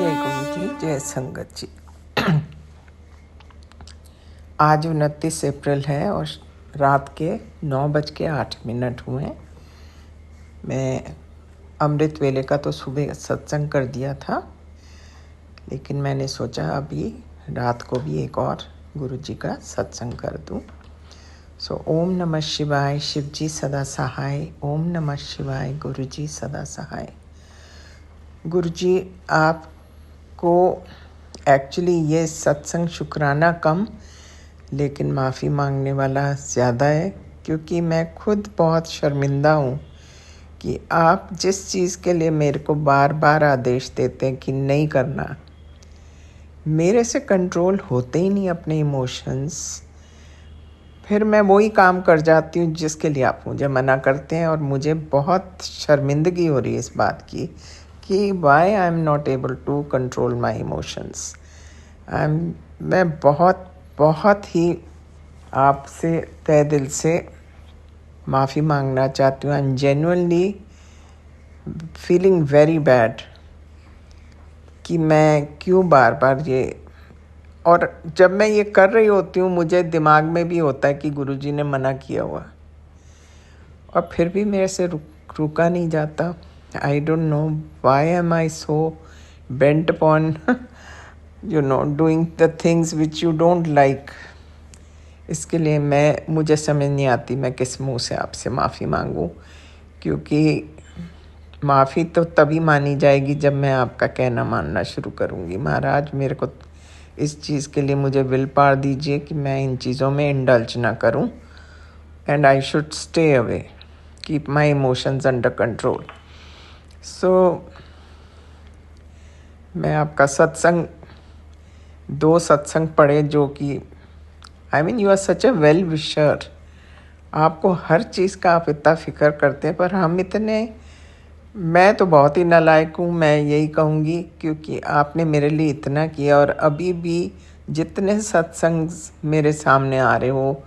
जय गुरु जी, जय संगत जी। आज 29 अप्रैल है और रात के 9:08 हुए। मैं अमृत वेले का तो सुबह सत्संग कर दिया था, लेकिन मैंने सोचा अभी रात को भी एक और गुरु जी का सत्संग कर दूं। ओम नमः शिवाय, शिव जी सदा सहाय। ओम नमः शिवाय, गुरु जी सदा सहाय। गुरु जी, आपको एक्चुअली ये सत्संग शुक्राना कम लेकिन माफ़ी मांगने वाला ज़्यादा है, क्योंकि मैं खुद बहुत शर्मिंदा हूँ कि आप जिस चीज़ के लिए मेरे को बार बार आदेश देते हैं कि नहीं करना, मेरे से कंट्रोल होते ही नहीं अपने इमोशंस। फिर मैं वही काम कर जाती हूँ जिसके लिए आप मुझे मना करते हैं, और मुझे बहुत शर्मिंदगी हो रही है इस बात की कि why I am not able to control my emotions. मैं बहुत बहुत ही आपसे तहे दिल से माफ़ी मांगना चाहती हूँ। I am genuinely feeling very bad कि मैं क्यों बार बार ये, और जब मैं ये कर रही होती हूँ मुझे दिमाग में भी होता है कि गुरुजी ने मना किया हुआ, और फिर भी मेरे से रुका नहीं जाता। I don't know why am I so bent upon doing the things which you don't like. इसके लिए मुझे समझ नहीं आती मैं किस मुंह से आपसे माफ़ी मांगूं, क्योंकि माफ़ी तो तभी मानी जाएगी जब मैं आपका कहना मानना शुरू करूंगी। महाराज, मेरे को इस चीज़ के लिए मुझे विल पावर दीजिए कि मैं इन चीज़ों में इंडल्ज ना करूं, and I should stay away, keep my emotions under control. मैं आपका सत्संग 2 सत्संग पढ़े, जो कि I mean you are such a well wisher. आपको हर चीज़ का आप इतना फिक्र करते हैं, पर हम मैं तो बहुत ही नालायक हूँ, मैं यही कहूँगी, क्योंकि आपने मेरे लिए इतना किया, और अभी भी जितने सत्संग मेरे सामने आ रहे हो,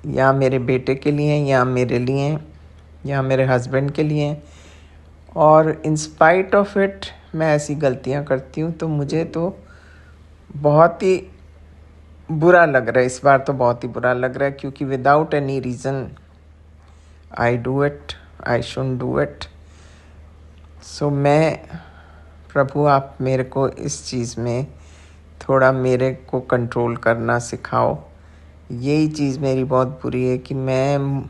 या मेरे बेटे के लिए या मेरे लिए या मेरे हस्बैंड के लिए, और इन स्पाइट ऑफ इट मैं ऐसी गलतियाँ करती हूँ, तो मुझे तो बहुत ही बुरा लग रहा है। इस बार तो बहुत ही बुरा लग रहा है, क्योंकि without any reason I do it, I shouldn't do it. मैं प्रभु, आप मेरे को इस चीज़ में थोड़ा मेरे को कंट्रोल करना सिखाओ। यही चीज़ मेरी बहुत बुरी है कि मैं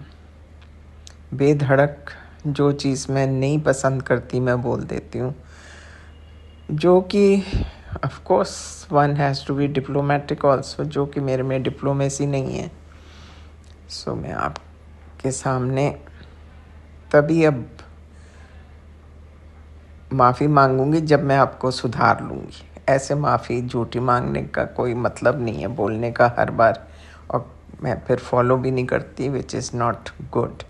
बेधड़क जो चीज़ मैं नहीं पसंद करती मैं बोल देती हूँ, जो कि of course one has to be diplomatic also, जो कि मेरे में डिप्लोमेसी नहीं है। मैं आपके सामने तभी अब माफ़ी मांगूंगी जब मैं आपको सुधार लूँगी। ऐसे माफ़ी झूठी मांगने का कोई मतलब नहीं है, बोलने का हर बार, और मैं फिर फॉलो भी नहीं करती, विच इज़ नॉट गुड।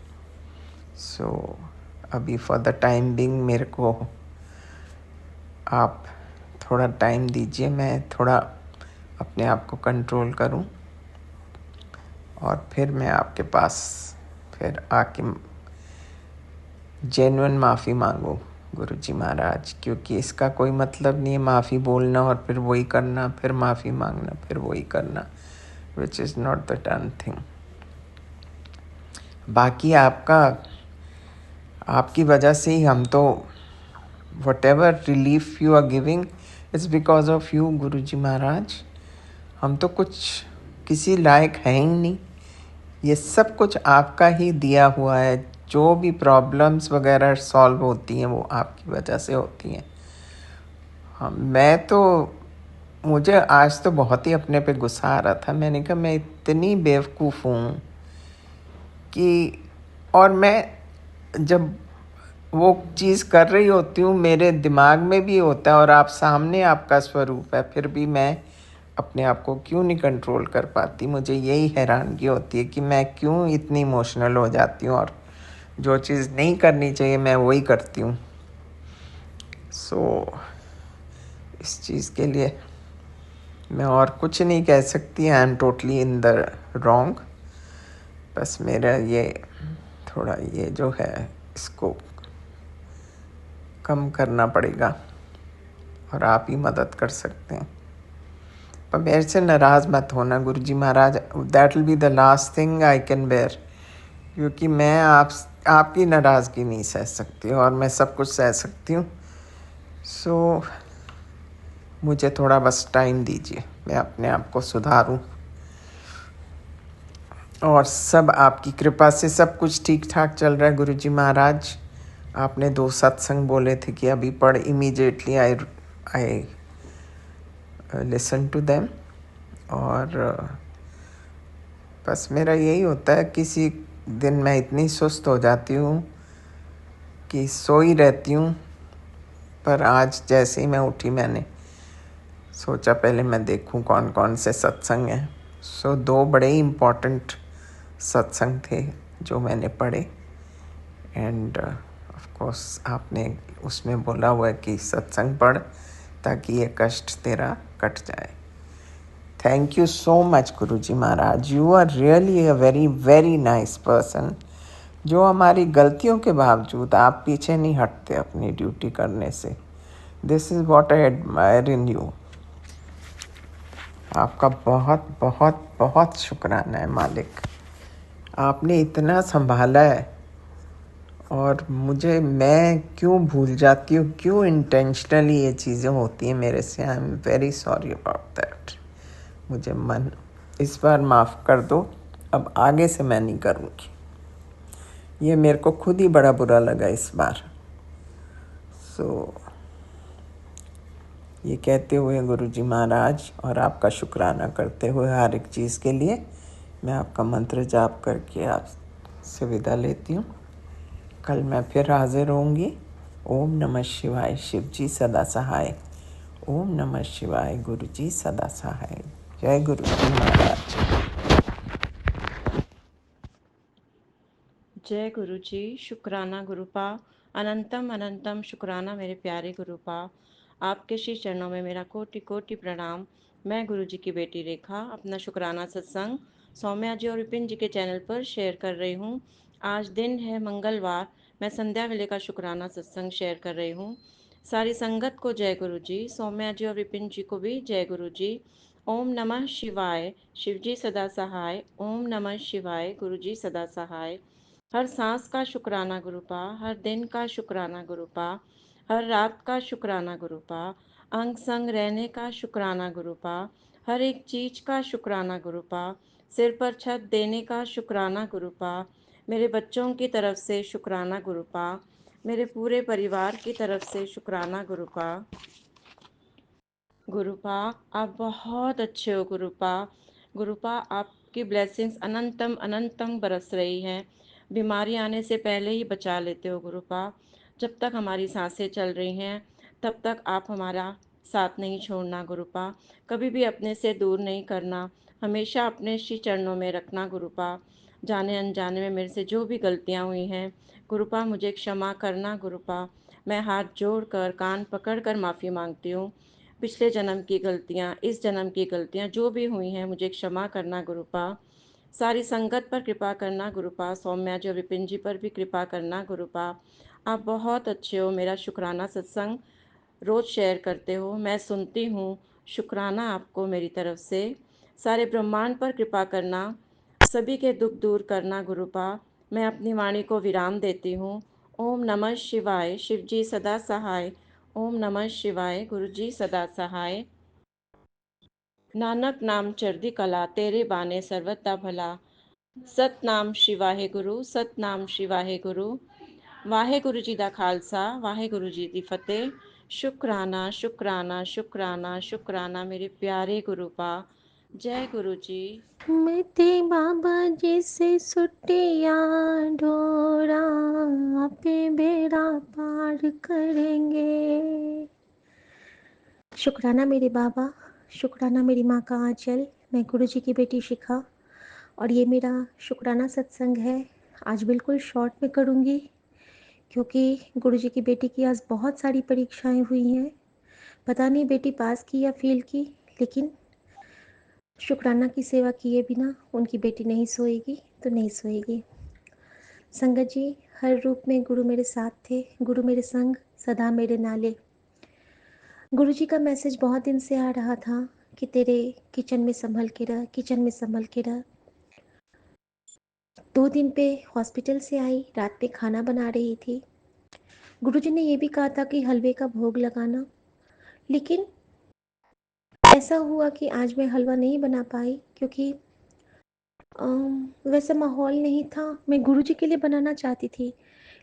अभी फॉर द टाइम बिंग मेरे को आप थोड़ा टाइम दीजिए, मैं थोड़ा अपने आप को कंट्रोल करूं, और फिर मैं आपके पास फिर आके जेन्युइन माफ़ी मांगूं गुरुजी महाराज, क्योंकि इसका कोई मतलब नहीं है माफ़ी बोलना और फिर वही करना, फिर माफ़ी मांगना, फिर वही करना, which is not the done thing. बाकी आपकी वजह से ही हम तो whatever relief you are giving it's because of you गुरुजी महाराज। हम तो कुछ किसी लायक हैं ही नहीं, ये सब कुछ आपका ही दिया हुआ है। जो भी प्रॉब्लम्स वगैरह सॉल्व होती हैं वो आपकी वजह से होती हैं। मुझे आज तो बहुत ही अपने पे गुस्सा आ रहा था। मैंने कहा मैं इतनी बेवकूफ़ हूँ कि, और मैं जब वो चीज़ कर रही होती हूँ मेरे दिमाग में भी होता है, और आप सामने आपका स्वरूप है, फिर भी मैं अपने आप को क्यों नहीं कंट्रोल कर पाती। मुझे यही हैरानगी होती है कि मैं क्यों इतनी इमोशनल हो जाती हूँ, और जो चीज़ नहीं करनी चाहिए मैं वही करती हूँ। इस चीज़ के लिए मैं और कुछ नहीं कह सकती। I am totally in the wrong. बस मेरा ये थोड़ा ये जो है इसको कम करना पड़ेगा। और आप ही मदद कर सकते हैं। पर मेरे से नाराज़ मत होना गुरुजी महाराज, that will be the last thing I can bear, क्योंकि मैं आपकी नाराज़गी नहीं सह सकती और मैं सब कुछ सह सकती हूँ। सो मुझे थोड़ा बस टाइम दीजिए, मैं अपने आप को सुधारूँ, और सब आपकी कृपा से सब कुछ ठीक ठाक चल रहा है गुरुजी महाराज। आपने 2 सत्संग बोले थे कि अभी पढ़, immediately I listen to them. और बस मेरा यही होता है, किसी दिन मैं इतनी सुस्त हो जाती हूँ कि सोई रहती हूँ, पर आज जैसे ही मैं उठी मैंने सोचा पहले मैं देखूँ कौन कौन से सत्संग हैं। सो 2 बड़े ही इम्पोर्टेंट सत्संग थे जो मैंने पढ़े, एंड ऑफ कोर्स आपने उसमें बोला हुआ है कि सत्संग पढ़ ताकि ये कष्ट तेरा कट जाए। थैंक यू सो मच गुरुजी महाराज, you are really a very very nice person, जो हमारी गलतियों के बावजूद आप पीछे नहीं हटते अपनी ड्यूटी करने से। This is what I admire in you. आपका बहुत बहुत बहुत शुक्राना है मालिक, आपने इतना संभाला है। और मैं क्यों भूल जाती हूँ, क्यों इंटेंशनली ये चीज़ें होती हैं मेरे से। I am very sorry about that. मुझे इस बार माफ़ कर दो, अब आगे से मैं नहीं करूँगी। ये मेरे को खुद ही बड़ा बुरा लगा इस बार। सो ये कहते हुए गुरुजी महाराज और आपका शुक्राना करते हुए हर एक चीज़ के लिए, मैं आपका मंत्र जाप करके आपसे विदा लेती हूँ। कल मैं फिर हाजिर होंगी। ओम नमः शिवाय, शिव जी सदा सहाय। ओम नमः शिवाय, गुरु जी सदा सहाय। जय गुरु जी महाराज। जय गुरु जी। शुक्राना गुरुपा, अनंतम अनंतम शुक्राना मेरे प्यारे गुरुपा। आपके श्री चरणों में मेरा कोटि कोटि प्रणाम। मैं गुरु जी की बेटी रेखा अपना शुक्राना सत्संग सौम्या जी और विपिन जी के चैनल पर शेयर कर रही हूँ। आज दिन है मंगलवार, मैं संध्या वेले का शुक्राना सत्संग शेयर कर रही हूँ। सारी संगत को जय गुरु जी, सौम्या जी और विपिन जी को भी जय गुरु जी। ओम नमः शिवाय, शिव जी सदा सहाय। ओम नमः शिवाय, गुरु जी सदा सहाय। हर सांस का शुक्राना गुरुपा, हर दिन का शुक्राना गुरुपा, हर रात का शुक्राना गुरुपा, अंग संग रहने का शुक्राना गुरुपा, हर एक चीज का शुक्राना गुरुपा, सिर पर छत देने का शुक्राना गुरुपा, मेरे बच्चों की तरफ से शुक्राना गुरुपा, मेरे पूरे परिवार की तरफ से शुक्राना गुरुपा। गुरुपा आप बहुत अच्छे हो गुरुपा। गुरुपा आपकी ब्लेसिंग्स अनंतम अनंतम बरस रही हैं। बीमारी आने से पहले ही बचा लेते हो गुरुपा। जब तक हमारी सांसें चल रही हैं तब तक आप हमारा साथ नहीं छोड़ना गुरुपा। कभी भी अपने से दूर नहीं करना, हमेशा अपने श्री चरणों में रखना गुरुपा। जाने अनजाने में मेरे से जो भी गलतियाँ हुई हैं गुरुपा, मुझे क्षमा करना गुरुपा। मैं हाथ जोड़कर कान पकड़कर माफ़ी मांगती हूँ। पिछले जन्म की गलतियाँ, इस जन्म की गलतियाँ जो भी हुई हैं मुझे क्षमा करना गुरुपा। सारी संगत पर कृपा करना गुरुपा, सौम्या जी और विपिन जी पर भी कृपा करना गुरुपा। आप बहुत अच्छे हो, मेरा शुक्राना सत्संग रोज़ शेयर करते हो, मैं सुनती हूँ। शुक्राना आपको मेरी तरफ से। सारे ब्रह्मांड पर कृपा करना, सभी के दुख दूर करना गुरुपा। मैं अपनी वाणी को विराम देती हूँ। ओम नमः शिवाय, शिव जी सदा सहाय। ओम नमः शिवाय, गुरु जी सदा सहाय। नानक नाम चढ़दी कला, तेरे बाने सर्वदा भला। सतनाम श्री वाहे गुरु, सतनाम श्री वाहे गुरु। वाहे गुरु जी दा खालसा, वाहे गुरु जी दी फतेह। शुक्राना शुक्राना शुक्राना शुक्राना मेरे प्यारे गुरुपा। जय गुरु जी। मिते बाबा जी से सुटिया डोरा, आपे बेड़ा पार करेंगे। शुक्राना मेरे बाबा, शुक्राना मेरी माँ का आंचल। मैं गुरु जी की बेटी शिखा और ये मेरा शुक्राना सत्संग है। आज बिल्कुल शॉर्ट में करूँगी क्योंकि गुरु जी की बेटी की आज बहुत सारी परीक्षाएं हुई हैं। पता नहीं बेटी पास की या फेल की, लेकिन शुक्राना की सेवा किए बिना उनकी बेटी नहीं सोएगी तो नहीं सोएगी। संगत जी, हर रूप में गुरु मेरे साथ थे, गुरु मेरे संग सदा मेरे नाले। गुरुजी का मैसेज बहुत दिन से आ रहा था कि तेरे किचन में संभल के रह, किचन में संभल के रह। 2 दिन पे हॉस्पिटल से आई, रात पे खाना बना रही थी। गुरुजी ने ये भी कहा था कि हलवे का भोग लगाना, लेकिन ऐसा हुआ कि आज मैं हलवा नहीं बना पाई क्योंकि वैसा माहौल नहीं था। मैं गुरुजी के लिए बनाना चाहती थी,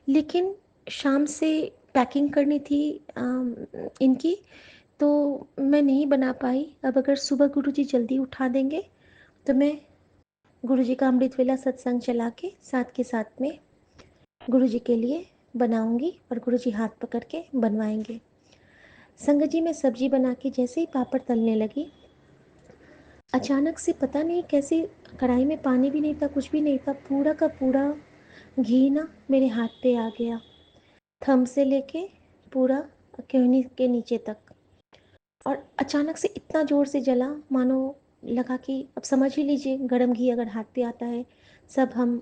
लेकिन शाम से पैकिंग करनी थी इनकी, तो मैं नहीं बना पाई। अब अगर सुबह गुरुजी जल्दी उठा देंगे तो मैं गुरुजी का अमृत वेला सत्संग चला के साथ में गुरुजी के लिए बनाऊंगी और गुरुजी हाथ पकड़ के बनवाएंगे। संगत जी, मैं सब्जी बना के जैसे ही पापड़ तलने लगी, अचानक से पता नहीं कैसे कढ़ाई में पानी भी नहीं था, कुछ भी नहीं था, पूरा का पूरा घी ना मेरे हाथ पे आ गया, थंब से लेके पूरा केहनी के नीचे तक। और अचानक से इतना ज़ोर से जला, मानो लगा कि अब समझ ही लीजिए गरम घी अगर हाथ पे आता है, सब हम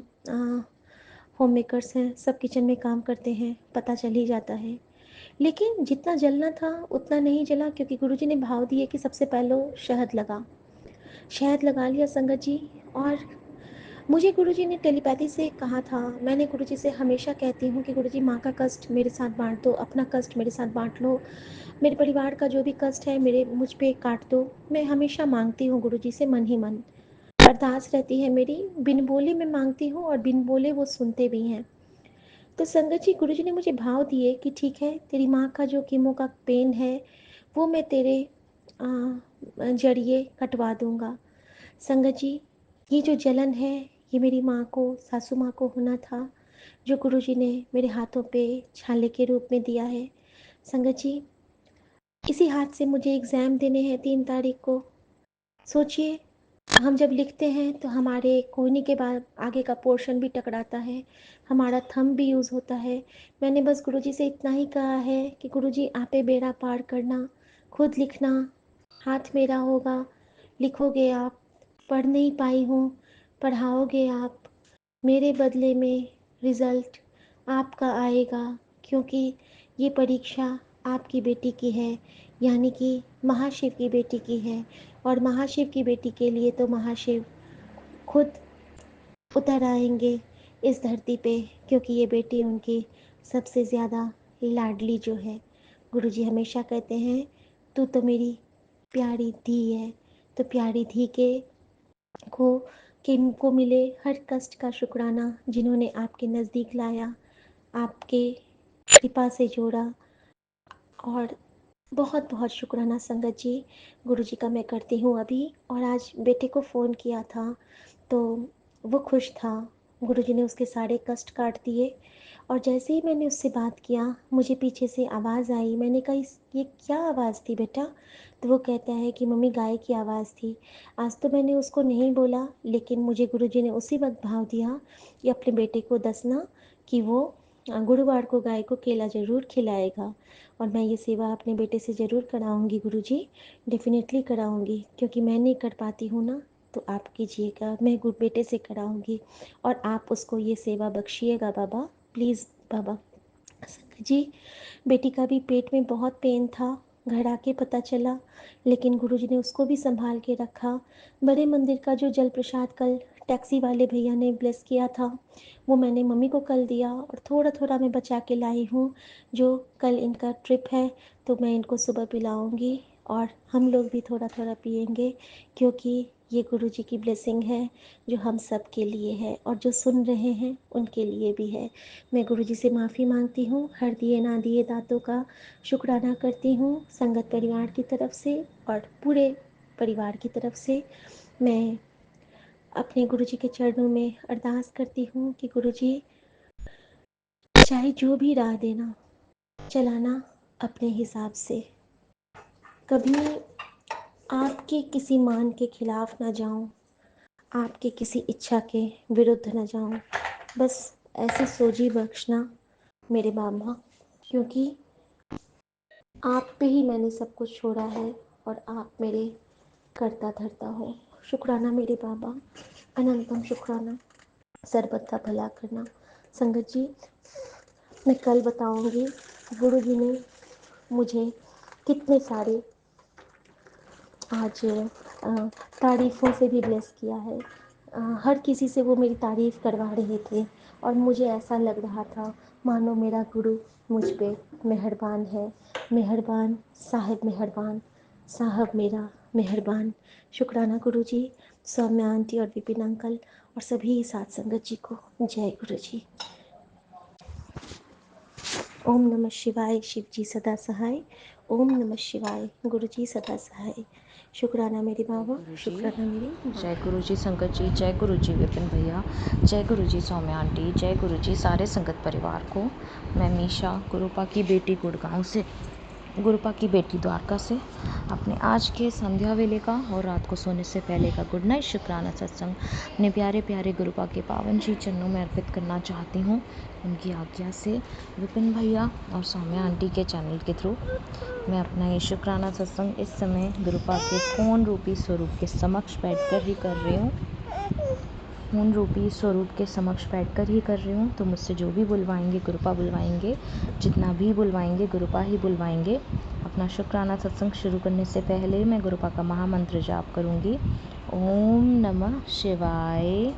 होम मेकर्स हैं, सब किचन में काम करते हैं, पता चल ही जाता है। लेकिन जितना जलना था उतना नहीं जला, क्योंकि गुरुजी ने भाव दिए कि सबसे पहले शहद लगा। शहद लगा लिया संगत जी। और मुझे गुरुजी ने टेलीपैथी से कहा था, मैंने गुरुजी से हमेशा कहती हूँ कि गुरुजी, माँ का कष्ट मेरे साथ बांट दो, अपना कष्ट मेरे साथ बांट लो, मेरे परिवार का जो भी कष्ट है मेरे मुझ पे काट दो। मैं हमेशा मांगती हूँ गुरुजी से, मन ही मन अरदास रहती है मेरी, बिन बोले मैं मांगती हूँ और बिन बोले वो सुनते भी हैं। तो संगत जी, गुरुजी ने मुझे भाव दिए कि ठीक है, तेरी माँ का जो कीमो का पेन है वो मैं तेरे जरिए कटवा दूँगा। संगत जी, ये जो जलन है ये मेरी माँ को, सासू माँ को होना था, जो गुरुजी ने मेरे हाथों पे छाले के रूप में दिया है। संगत जी, इसी हाथ से मुझे एग्ज़ाम देने हैं 3 तारीख को। सोचिए, हम जब लिखते हैं तो हमारे कोहनी के बाद आगे का पोर्शन भी टकराता है, हमारा थंब भी यूज़ होता है। मैंने बस गुरुजी से इतना ही कहा है कि गुरुजी, आपे बेड़ा पार करना, खुद लिखना, हाथ मेरा होगा, लिखोगे आप, पढ़ नहीं पाई हूँ, पढ़ाओगे आप, मेरे बदले में रिज़ल्ट आपका आएगा, क्योंकि ये परीक्षा आपकी बेटी की है, यानी कि महाशिव की बेटी की है। और महाशिव की बेटी के लिए तो महाशिव खुद उतर आएंगे इस धरती पे, क्योंकि ये बेटी उनकी सबसे ज़्यादा लाडली जो है। गुरुजी हमेशा कहते हैं, तू तो मेरी प्यारी धी है। तो प्यारी धी के को को मिले हर कष्ट का शुक्राना, जिन्होंने आपके नज़दीक लाया, आपके कृपा से जोड़ा। और बहुत बहुत शुक्राना संगत जी, गुरुजी का मैं करती हूँ अभी। और आज बेटे को फ़ोन किया था तो वो खुश था, गुरुजी ने उसके सारे कष्ट काट दिए। और जैसे ही मैंने उससे बात किया, मुझे पीछे से आवाज़ आई। मैंने कहा, ये क्या आवाज़ थी बेटा? तो वो कहता है कि मम्मी, गाय की आवाज़ थी। आज तो मैंने उसको नहीं बोला, लेकिन मुझे गुरुजी ने उसी वक्त भाव दिया कि अपने बेटे को दसना कि वो गुरुवार को गाय को केला ज़रूर खिलाएगा। और मैं ये सेवा अपने बेटे से ज़रूर कराऊंगी गुरुजी, डेफिनेटली कराऊंगी, क्योंकि मैं नहीं कर पाती हूँ ना, तो आप कीजिएगा, मैं बेटे से कराऊंगी। और आप उसको ये सेवा बख्शिएगा बाबा, प्लीज़ बाबा। संगत जी, बेटी का भी पेट में बहुत पेन था, घर आके पता चला, लेकिन गुरुजी ने उसको भी संभाल के रखा। बड़े मंदिर का जो जल प्रसाद कल टैक्सी वाले भैया ने ब्लेस किया था, वो मैंने मम्मी को कल दिया, और थोड़ा थोड़ा मैं बचा के लाई हूँ, जो कल इनका ट्रिप है तो मैं इनको सुबह पिलाऊंगी, और हम लोग भी थोड़ा थोड़ा पिएंगे, क्योंकि ये गुरुजी की ब्लेसिंग है जो हम सब के लिए है, और जो सुन रहे हैं उनके लिए भी है। मैं गुरुजी से माफ़ी मांगती हूँ, हर दिए ना दिए दातों का शुक्राना करती हूँ संगत परिवार की तरफ से और पूरे परिवार की तरफ से। मैं अपने गुरुजी के चरणों में अरदास करती हूँ कि गुरुजी, चाहे जो भी राह देना, चलाना अपने हिसाब से, कभी आपके किसी मान के खिलाफ ना जाऊँ, आपके किसी इच्छा के विरुद्ध न जाऊँ, बस ऐसी सोझी बख्शना मेरे बाबा, क्योंकि आप पे ही मैंने सब कुछ छोड़ा है और आप मेरे करता धरता हो। शुक्राना मेरे बाबा, अनंतम शुक्राना, सर्वथा भला करना। संगत जी, मैं कल बताऊंगी गुरु जी ने मुझे कितने सारे आज तारीफ़ों से भी ब्लेस किया है। हर किसी से वो मेरी तारीफ़ करवा रहे थे और मुझे ऐसा लग रहा था मानो मेरा गुरु मुझ पे मेहरबान है। मेहरबान साहब मेरा मेहरबान। शुक्राना गुरु जी, सौम्या आंटी और विपिन अंकल और सभी साथ संगत जी को जय गुरु जी। ओम नमः शिवाय, शिव जी सदा सहाय। ओम नमः शिवाय, गुरु जी सदा सहाय। शुक्राना मेरे बाबा, शुक्राना मेरी माँ। जय गुरु जी संगत जी, जय गुरु जी विपिन भैया, जय गुरु जी सौम्या आंटी, जय गुरु जी सारे संगत परिवार को। मैं मीशा गुरुपा की बेटी गुड़गांव से, गुरुपा की बेटी द्वारका से अपने आज के संध्या वेले का और रात को सोने से पहले का गुड नाइट शुक्राना सत्संग अपने प्यारे प्यारे गुरुपा के पावन श्री चरणों में अर्पित करना चाहती हूँ। उनकी आज्ञा से विपिन भैया और सौम्या आंटी के चैनल के थ्रू मैं अपना ये शुक्राना सत्संग इस समय गुरुपा के कौन रूपी स्वरूप के समक्ष बैठकर ही कर रही हूँ। खून रूपी स्वरूप के समक्ष बैठकर ही कर रही हूँ। तो मुझसे जो भी बुलवाएंगे गुरुपा बुलवाएंगे, जितना भी बुलवाएंगे गुरुपा ही बुलवाएंगे। अपना शुक्राना सत्संग शुरू करने से पहले मैं गुरुपा का महामंत्र जाप करूँगी। ओम नमः शिवाय,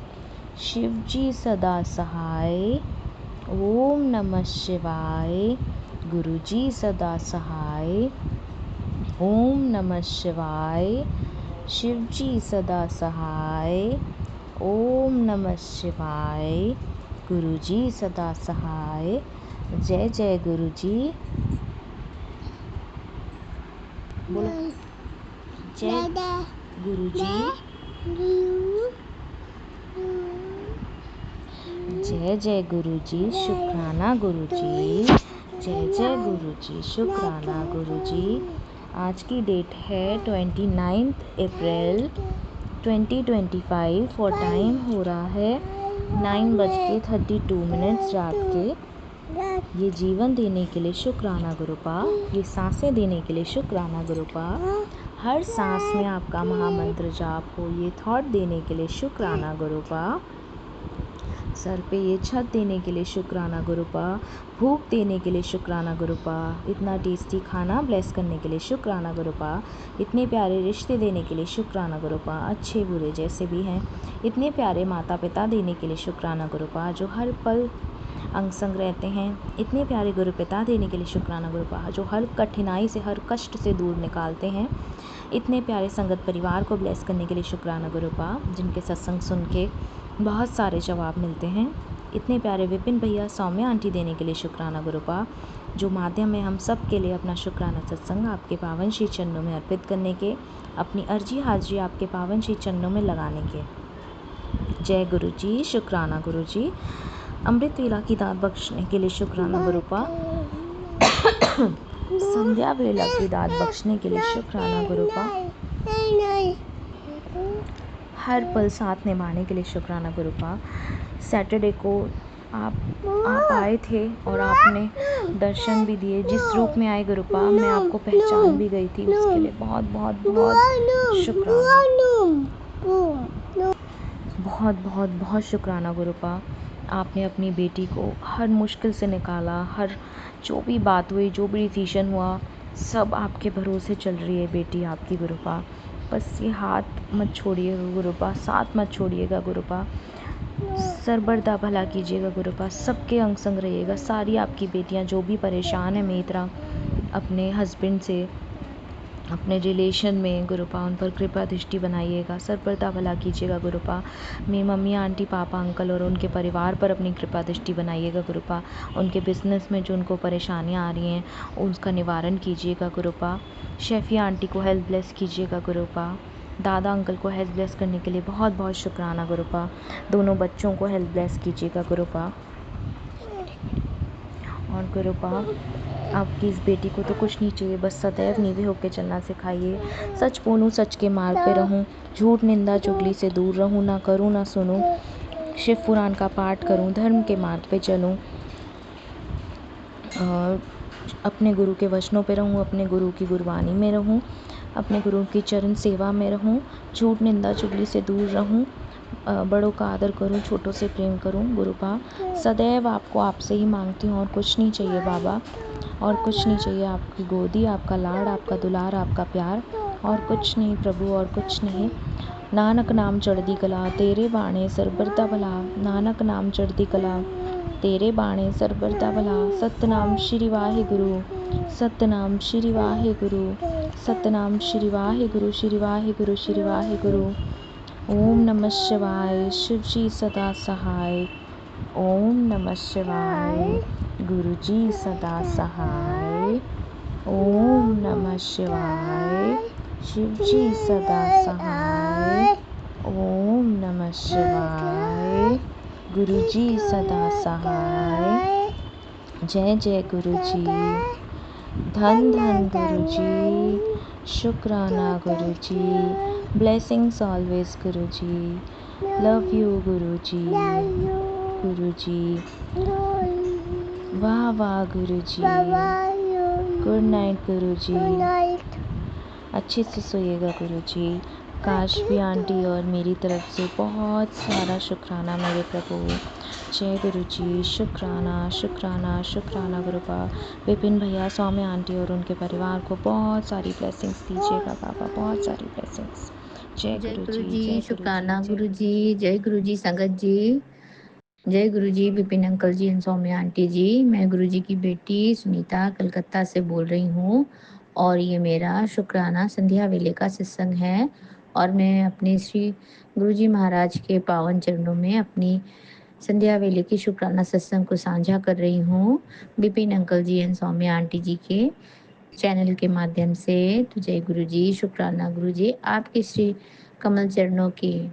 शिव जी सदा सहाय। ओम नमः शिवाय, गुरु जी सदा सहाय। ओम नमः शिवाय, शिव जी सदा सहाय। ओम नमः शिवाय, गुरु जी सदा सहाय। जय जय गुरु जी। बोलो जय गुरु जी। जय जय गुरु जी, शुक्राना गुरु जी। जय जय गुरु जी, शुक्राना गुरु जी। आज की डेट है 29 अप्रैल 2025 और टाइम हो रहा है 9:32 रात के। ये जीवन देने के लिए शुक्राना गुरुपा, ये सांसें देने के लिए शुक्राना गुरुपा, हर सांस में आपका महामंत्र जाप हो ये थॉट देने के लिए शुक्राना गुरुपा, सर पे ये छत देने के लिए शुक्राना गुरुपा, भूख देने के लिए शुक्राना गुरुपा, इतना टेस्टी खाना ब्लेस करने के लिए शुक्राना गुरुपा, इतने प्यारे रिश्ते देने के लिए शुक्राना गुरुपा, अच्छे बुरे जैसे भी हैं, इतने प्यारे माता पिता देने के लिए शुक्राना गुरुपा, जो हर पल अंग संग रहते हैं, इतने प्यारे गुरु पिता देने के लिए शुक्राना गुरुपा, जो हर कठिनाई से हर कष्ट से दूर निकालते हैं, इतने प्यारे संगत परिवार को ब्लेस करने के लिए शुक्राना गुरुपा, जिनके सत्संग सुन के बहुत सारे जवाब मिलते हैं, इतने प्यारे विपिन भैया सौम्या आंटी देने के लिए शुक्राना गुरुपा, जो माध्यम है हम सब के लिए अपना शुक्राना सत्संग आपके पावन श्री चरणों में अर्पित करने के, अपनी अर्जी हाजिरी आपके पावन श्री चरणों में लगाने के। जय गुरु जी, शुक्राना गुरु जी। अमृत वेला की दात बख्शने के लिए शुक्राना गुरुपा, संध्या वेला की दात बख्शने के लिए शुक्राना गुरुपा, हर पल साथ निभाने के लिए शुक्राना गुरुपा। सैटरडे को आप आए थे और आपने दर्शन भी दिए, जिस रूप में आए गुरुपा मैं आपको पहचान भी गई थी, उसके लिए बहुत बहुत बहुत शुक्राना, बहुत बहुत बहुत शुक्राना गुरुपा। आपने अपनी बेटी को हर मुश्किल से निकाला, हर जो भी बात हुई, जो भी डिसीजन हुआ, सब आपके भरोसे चल रही है बेटी आपकी गुरुपा। बस ये हाथ मत छोड़िएगा गुरुपा, साथ मत छोड़िएगा गुरुपा, सरबरदा भला कीजिएगा गुरुपा, सबके अंग संग रहिएगा। सारी आपकी बेटियां जो भी परेशान हैं मेरी तरह अपने हस्बैंड से, अपने रिलेशन में गुरुपा, उन पर कृपा दृष्टि बनाइएगा, सरबरदा भला कीजिएगा गुरुपा। मेरी मम्मी आंटी पापा अंकल और उनके परिवार पर अपनी कृपा दृष्टि बनाइएगा गुरुपा। उनके बिजनेस में जो उनको परेशानियां आ रही हैं उसका निवारण कीजिएगा गुरुपा। शेफी आंटी को हेल्थ ब्लेस कीजिएगा गुरुपा। दादा अंकल को हेल्थ ब्लेस करने के लिए बहुत बहुत शुक्राना गुरुपा। दोनों बच्चों को हेल्थ ब्लेस कीजिएगा गुरुपा। और गुरुपा आपकी इस बेटी को तो कुछ नहीं चाहिए, बस सदैव नीवे होकर चलना सिखाइए। सच बोलूं, सच के मार्ग पे रहूं, झूठ निंदा चुगली से दूर रहूं, ना करूं ना सुनूं, शिव पुराण का पाठ करूं, धर्म के मार्ग पे चलूं, अपने गुरु के वचनों पे रहूं, अपने गुरु की गुरबानी में रहूं, अपने गुरु की चरण सेवा में रहूं, झूठ निंदा चुगली से दूर रहूं, बड़ों का आदर करूं, छोटों से प्रेम करूं। गुरुपा सदैव आपको आपसे ही मांगती हूँ और कुछ नहीं चाहिए बाबा, और कुछ नहीं चाहिए। आपकी गोदी, आपका लाड़, आपका दुलार, आपका प्यार, और कुछ नहीं प्रभु, और कुछ नहीं। नानक नाम चढ़दी कला, तेरे बाणे सरबरदा भला। नानक नाम चढ़दी कला, तेरे बाणे सरबरदा भला। सतनाम श्री वाहिगुरु, सतनाम श्री वाहिगुरु, सतनाम श्री वाहिगुरु, श्री वाहिगुरु, श्री वाहिगुरु। ओम नमः शिवाय, शिव जी सदा सहाय। ओम नमः शिवाय, गुरु जी सदा सहाय। ओम नमः शिवाय, शिव जी सदा सहाय। ओम नमः शिवाय, गुरु जी सदा सहाय। जय जय गुरु जी, धन धन गुरु जी, शुक्राना गुरु जी, blessings always Guru ji, love you गुरु जी, गुरु जी, वाह वाह गुरु जी, गुड नाइट गुरु जी, अच्छे से सोइएगा गुरु जी। काशवी आंटी और मेरी तरफ से बहुत सारा शुक्राना मेरे प्रभु। जय गुरु जी, शुक्राना शुक्राना शुक्राना गुरुपा। विपिन भैया, सौम्य आंटी और उनके परिवार को बहुत सारी ब्लेसिंग्स दीजिएगा बाबा, बहुत सारी ब्लेसिंग्स। जय जय गुरु गुरु जी, जी, जय गुरु जी, शुक्राना जय गुरु जी, जय गुरु जी संगत जी, जय गुरु जी Vipin uncle ji and Saumya aunty ji. मैं गुरु जी की बेटी सुनीता कलकत्ता से बोल रही हूँ, और ये मेरा शुक्राना संध्या वेले का सत्संग है। और मैं अपने श्री गुरु जी महाराज के पावन चरणों में अपनी संध्या वेले की शुक्राना सत्संग को साझा कर रही हूँ Vipin uncle ji and Saumya aunty ji के चैनल के माध्यम से। तो जय गुरु जी, शुक्राना गुरु जी। आपके श्री कमल चरणों के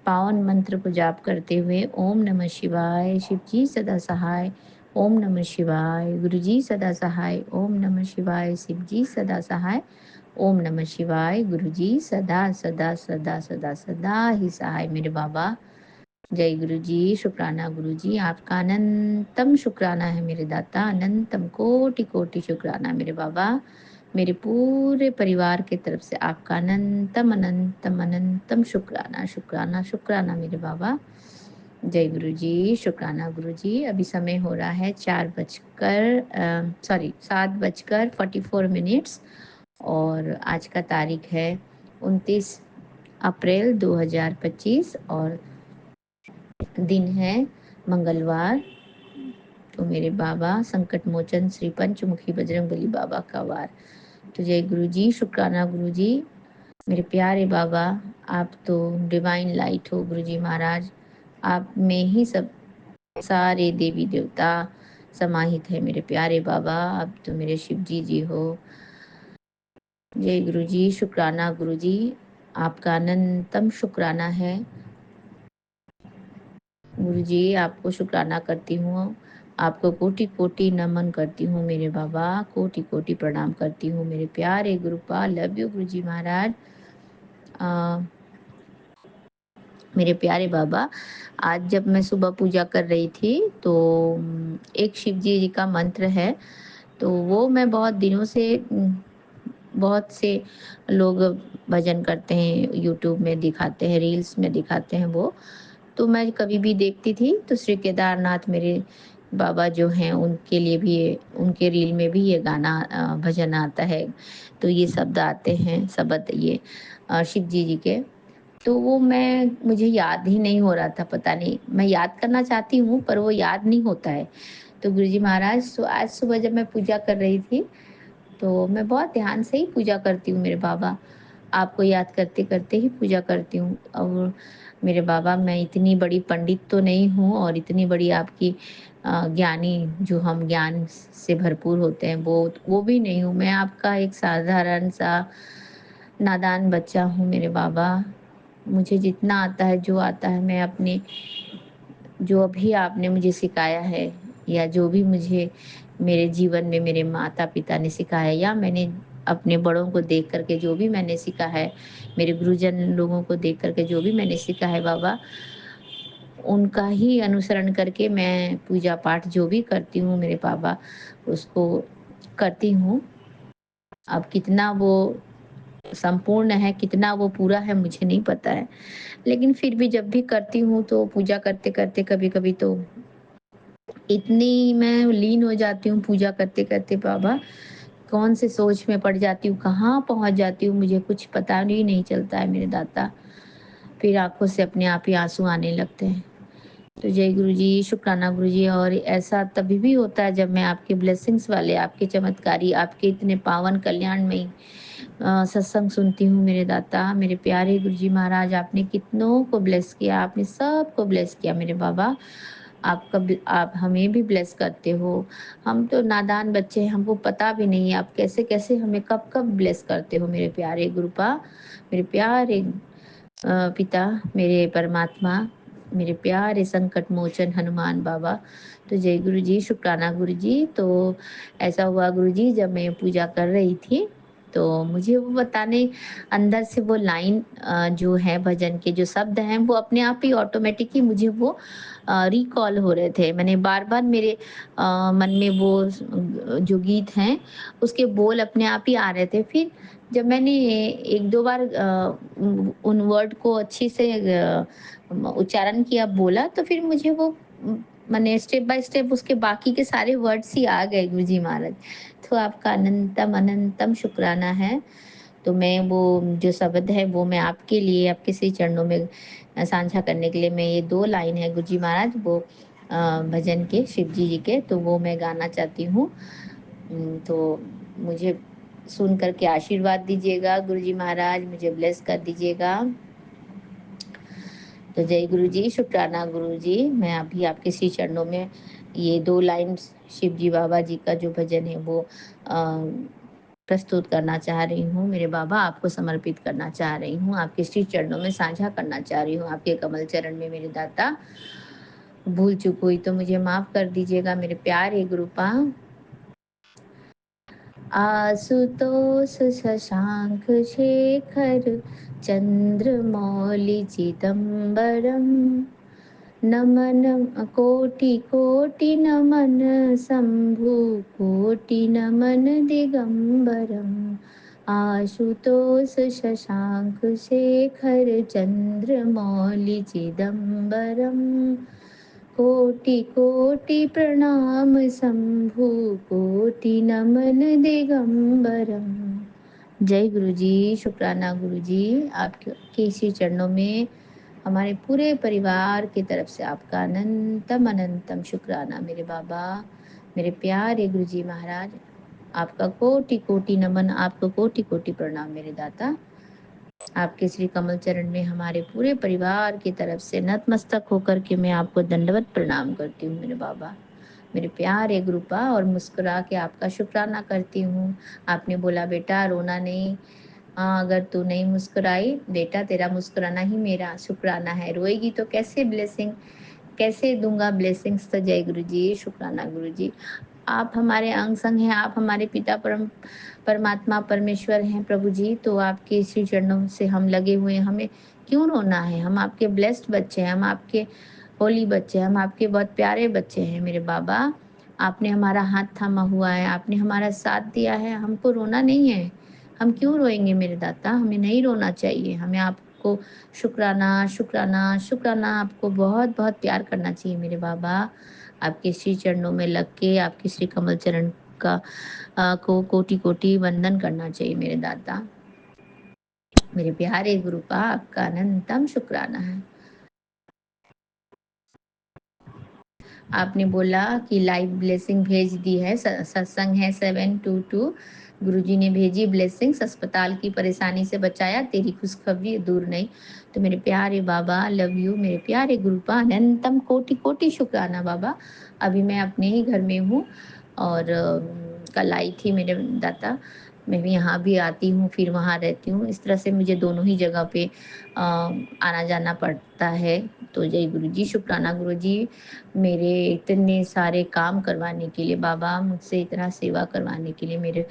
पावन मंत्र को जाप करते हुए ओम नमः शिवाय, शिव जी सदा सहाय। ओम नमः शिवाय, गुरु जी सदा सहाय। ओम नमः शिवाय, शिव जी सदा सहाय। ओम नमः शिवाय, गुरु जी सदा सदा सदा सदा सदा ही सहाय मेरे बाबा। जय गुरु जी, शुक्राना गुरु जी। आपका अनंतम शुक्राना है मेरे दाता, अनंतम कोटि कोटि शुक्राना मेरे बाबा। मेरे पूरे परिवार की तरफ से आपका अनंतम अनंतम अनंतम शुक्राना शुक्राना शुक्राना मेरे बाबा। जय गुरु जी, शुक्राना गुरु जी। अभी समय हो रहा है 7:44 और आज का तारीख है 29 अप्रैल 2025 और दिन है मंगलवार। तो मेरे बाबा संकट मोचन श्री पंचमुखी बजरंगबली बाबा का वार। तो जय गुरु जी, शुक्राना गुरु जी। मेरे प्यारे बाबा, आप तो डिवाइन लाइट हो गुरु जी महाराज। आप में ही सब सारे देवी देवता समाहित है मेरे प्यारे बाबा। आप तो मेरे शिव जी जी हो। जय गुरु जी, शुक्राना गुरु जी। आपका अनंतम शुक्राना है गुरु जी। आपको शुक्राना करती हूँ, आपको कोटि कोटि नमन करती हूँ मेरे बाबा, कोटि कोटि प्रणाम करती हूँ मेरे प्यारे गुरुपा। लव यू गुरु जी महाराज। मेरे प्यारे बाबा, आज जब मैं सुबह पूजा कर रही थी तो एक शिव जी का मंत्र है, तो वो मैं बहुत दिनों से बहुत से लोग भजन करते हैं, यूट्यूब में दिखाते हैं, रील्स में दिखाते हैं वो। तो मैं कभी भी देखती थी तो श्री केदारनाथ मेरे बाबा जो हैं उनके लिए भी उनके रील में भी ये गाना भजन आता है। तो ये शब्द आते हैं, शब्द ये शिव जी के। तो वो मुझे याद ही नहीं हो रहा था, पता नहीं, मैं याद करना चाहती हूँ पर वो याद नहीं होता है। तो गुरुजी महाराज, तो आज सुबह जब मैं पूजा कर रही थी तो मैं बहुत ध्यान से ही पूजा करती हूँ मेरे बाबा, आपको याद करते करते ही पूजा करती हूँ। और मेरे बाबा, मैं इतनी बड़ी पंडित तो नहीं हूँ और इतनी बड़ी आपकी ज्ञानी जो हम ज्ञान से भरपूर होते हैं वो भी नहीं हूँ। मैं आपका एक साधारण सा नादान बच्चा हूँ मेरे बाबा। मुझे जितना आता है, जो आता है, मैं अपने जो भी आपने मुझे सिखाया है या जो भी मुझे मेरे जीवन में मेरे माता पिता ने सिखाया या मैंने अपने बड़ों को देख करके जो भी मैंने सीखा है, मेरे गुरुजन लोगों को देख करके जो भी मैंने सीखा है बाबा, उनका ही अनुसरण करके मैं पूजा पाठ जो भी करती हूँ मेरे बाबा, उसको करती हूँ। अब कितना वो संपूर्ण है, कितना वो पूरा है मुझे नहीं पता है। लेकिन फिर भी जब भी करती हूँ तो पूजा करते-करते कभी-कभी तो इतनी मैं लीन हो जाती हूँ पूजा करते-करते बाबा, कौन से सोच में पड़ जाती हूँ, कहाँ पहुँच जाती हूँ मुझे कुछ पता ही नहीं चलता है मेरे दाता। फिर आँखों से अपने आप ही आँसू आने लगते हैं। तो जय गुरु जी, शुक्राना गुरु जी। और ऐसा तभी भी होता है जब मैं आपके ब्लेसिंग्स वाले, आपके चमत्कारी, आपके इतने पावन कल्याणमयी सत्संग सुनती हूँ मेरे दाता, मेरे प्यारे गुरु जी महाराज। आपने कितनों को ब्लेस किया, आपने सबको ब्लेस किया मेरे बाबा। आप हमें भी ब्लेस करते हो। हम तो नादान बच्चे हैं, हमको पता भी नहीं है आप कैसे-कैसे हमें कब-कब ब्लेस करते हो मेरे प्यारे गुरुपा, मेरे प्यारे पिता, मेरे परमात्मा, मेरे प्यारे संकट मोचन हनुमान बाबा। तो जय गुरु जी, शुक्राना गुरु जी। तो ऐसा हुआ गुरु जी, जब मैं पूजा कर रही थी तो मुझे वो बताने अंदर से वो लाइन जो है भजन के जो शब्द हैं वो अपने आप ही ऑटोमेटिक ही मुझे वो रिकॉल हो रहे थे। मैंने बार-बार मेरे मन में वो जो गीत हैं उसके बोल अपने आप ही आ रहे थे। फिर जब मैंने 1-2 बार उन वर्ड को अच्छे से उच्चारण किया, बोला, तो फिर मुझे वो माने स्टेप बाय स्टेप उसके बाकी के सारे वर्ड्स ही आ गए गुरुजी महाराज। तो आपका अनंतम अनंतम शुक्राना है। तो मैं वो जो शब्द है वो मैं आपके लिए, आपके श्री चरणों में साझा करने के लिए मैं ये 2 लाइन है गुरुजी महाराज वो भजन के, शिव जी के, तो वो मैं गाना चाहती हूँ। तो मुझे सुन कर के आशीर्वाद दीजिएगा गुरुजी महाराज, मुझे ब्लेस कर दीजिएगा। तो जय गुरु जी, शुक्राना गुरु जी। मैं अभी आपके श्री चरणों में ये 2 लाइन शिव जी बाबा जी का जो भजन है वो प्रस्तुत करना चाह रही हूँ मेरे बाबा, आपको समर्पित करना चाह रही हूँ, आपके श्री चरणों में साझा करना चाह रही हूँ, आपके कमल चरण में मेरे दाता। भूल चूक हुई तो मुझे माफ कर दीजिएगा मेरे प्यारे गुरुपा। आशुतोष शशांक शेखर चंद्रमौलि चिदंबरम नमन कोटि कोटि नमन शंभु कोटि नमन दिगंबरम आशुतोष शशांक शेखर चंद्रमौलि चिदंबरम कोटि कोटि प्रणाम शंभु कोटि नमन दिगंबरम। जय गुरु जी, शुक्राना गुरु जी। आपके इसी चरणों में हमारे पूरे परिवार की तरफ से आपका अनंतम अनंतम शुक्राना मेरे बाबा, मेरे प्यारे गुरु जी महाराज। आपका कोटि कोटि नमन, आपको कोटि कोटि प्रणाम मेरे दाता। आपके श्री कमल चरण में हमारे पूरे परिवार की तरफ से नतमस्तक होकर के मैं आपको दंडवत प्रणाम करती हूँ मेरे बाबा, मेरे प्यारे गुरुपा, और मुस्कुरा के आपका शुक्राना करती हूँ। आपने बोला बेटा रोना नहीं, हाँ अगर तू नहीं मुस्कुराई बेटा तेरा मुस्कुराना ही मेरा शुक्राना है, रोएगी तो कैसे ब्लेसिंग, कैसे दूंगा ब्लेसिंग्स। तो जय गुरु जी, शुक्राना गुरु जी। आप हमारे अंग संग हैं, आप हमारे पिता परमात्मा परमेश्वर हैं प्रभु जी। तो आपके श्री चरणों से हम लगे हुए हैं, हमें क्यों रोना है। हम आपके ब्लेस्ड बच्चे हैं, हम आपके होली बच्चे हैं, हम आपके बहुत प्यारे बच्चे हैं मेरे बाबा। आपने हमारा हाथ थामा हुआ है, आपने हमारा साथ दिया है, हमको रोना नहीं है। हम क्यों रोएंगे मेरे दाता, हमें नहीं रोना चाहिए। हमें आपको शुक्राना शुक्राना शुक्राना, आपको बहुत बहुत प्यार करना चाहिए मेरे बाबा। आपके श्री चरणों में लग के आपके श्री कमल चरण का को कोटि कोटि वंदन करना चाहिए मेरे दाता। मेरे प्यारे गुरुपा, आपका अनंतम शुक्राना है। आपने बोला कि लाइव ब्लेसिंग भेज दी है, सत्संग है 722। गुरुजी ने भेजी ब्लेसिंग्स, अस्पताल की परेशानी से बचाया, तेरी खुशखबरी दूर नहीं। तो मेरे प्यारे बाबा लव यू, मेरे प्यारे गुरुपा, अनंतम कोटि कोटि शुक्राना बाबा। अभी मैं अपने ही घर में हूँ और कल आई थी मेरे दाता, मैं भी यहाँ भी आती हूँ फिर वहाँ रहती हूँ, इस तरह से मुझे दोनों ही जगह पे आना जाना पड़ता है। तो जय गुरु जी, शुक्राना गुरु जी, मेरे इतने सारे काम करवाने के लिए बाबा, मुझसे इतना सेवा करवाने के लिए मेरे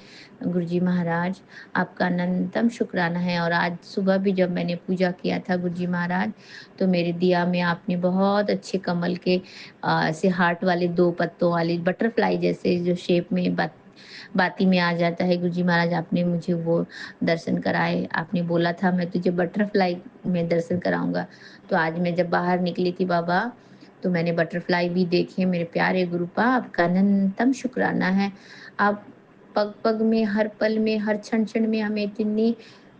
गुरुजी महाराज, आपका अनंतम शुक्राना है। और आज सुबह भी जब मैंने पूजा किया था गुरुजी महाराज, तो मेरे दिया में आपने बहुत अच्छे कमल के ऐसे हार्ट वाले 2 पत्तों वाले बटरफ्लाई जैसे जो शेप में बात ही में आ जाता है। गुरुजी महाराज आपने मुझे वो दर्शन कराए, आपने बोला था मैं तुझे बटरफ्लाई में दर्शन कराऊँगा। तो आज मैं जब बाहर निकली थी बाबा, तो मैंने बटरफ्लाई भी देखे। मेरे प्यारे गुरुपा आपका अनंतम शुक्राना है। आप पग-पग में, हर पल में, हर क्षण-क्षण में हमें इतनी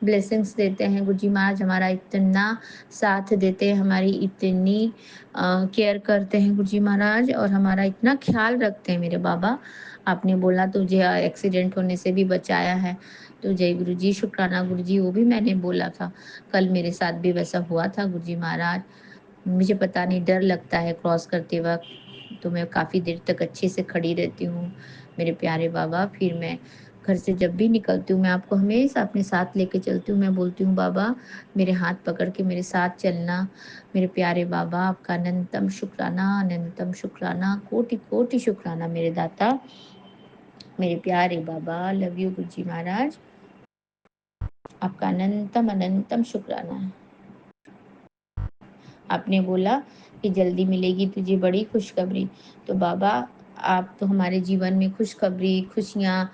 ब्लेसिंग्स देते हैं। गुरुजी महाराज हमारा इतना साथ देते हैं, हमारी इतनी केयर करते हैं गुरुजी महाराज, और हमारा इतना ख्याल रखते हैं मेरे बाबा। आपने बोला तुझे एक्सीडेंट होने से भी बचाया है। तो जय गुरुजी, शुक्राना गुरुजी, वो भी मैंने बोला था। कल मेरे साथ भी वैसा हुआ था गुरुजी महाराज। मुझे पता नहीं, डर लगता है क्रॉस करते वक़्त, तो मैं काफ़ी देर तक अच्छे से खड़ी रहती हूँ, मेरे प्यारे बाबा। फिर मैं घर से जब भी निकलती हूँ, मैं आपको हमेशा अपने साथ लेके चलती हूँ। मैं बोलती हूँ, बाबा मेरे हाथ पकड़ के मेरे साथ चलना। मेरे प्यारे बाबा आपका अनंतम शुक्राना, अनंतम शुक्राना, कोटि-कोटि शुक्राना मेरे दाता। मेरे प्यारे बाबा, लव यू गुरुजी महाराज। आपका अनंतम, अनंतम शुक्राना है। आपने बोला कि जल्दी मिलेगी तुझे बड़ी खुशखबरी। तो बाबा आप तो हमारे जीवन में खुशखबरी, खुशियाँ,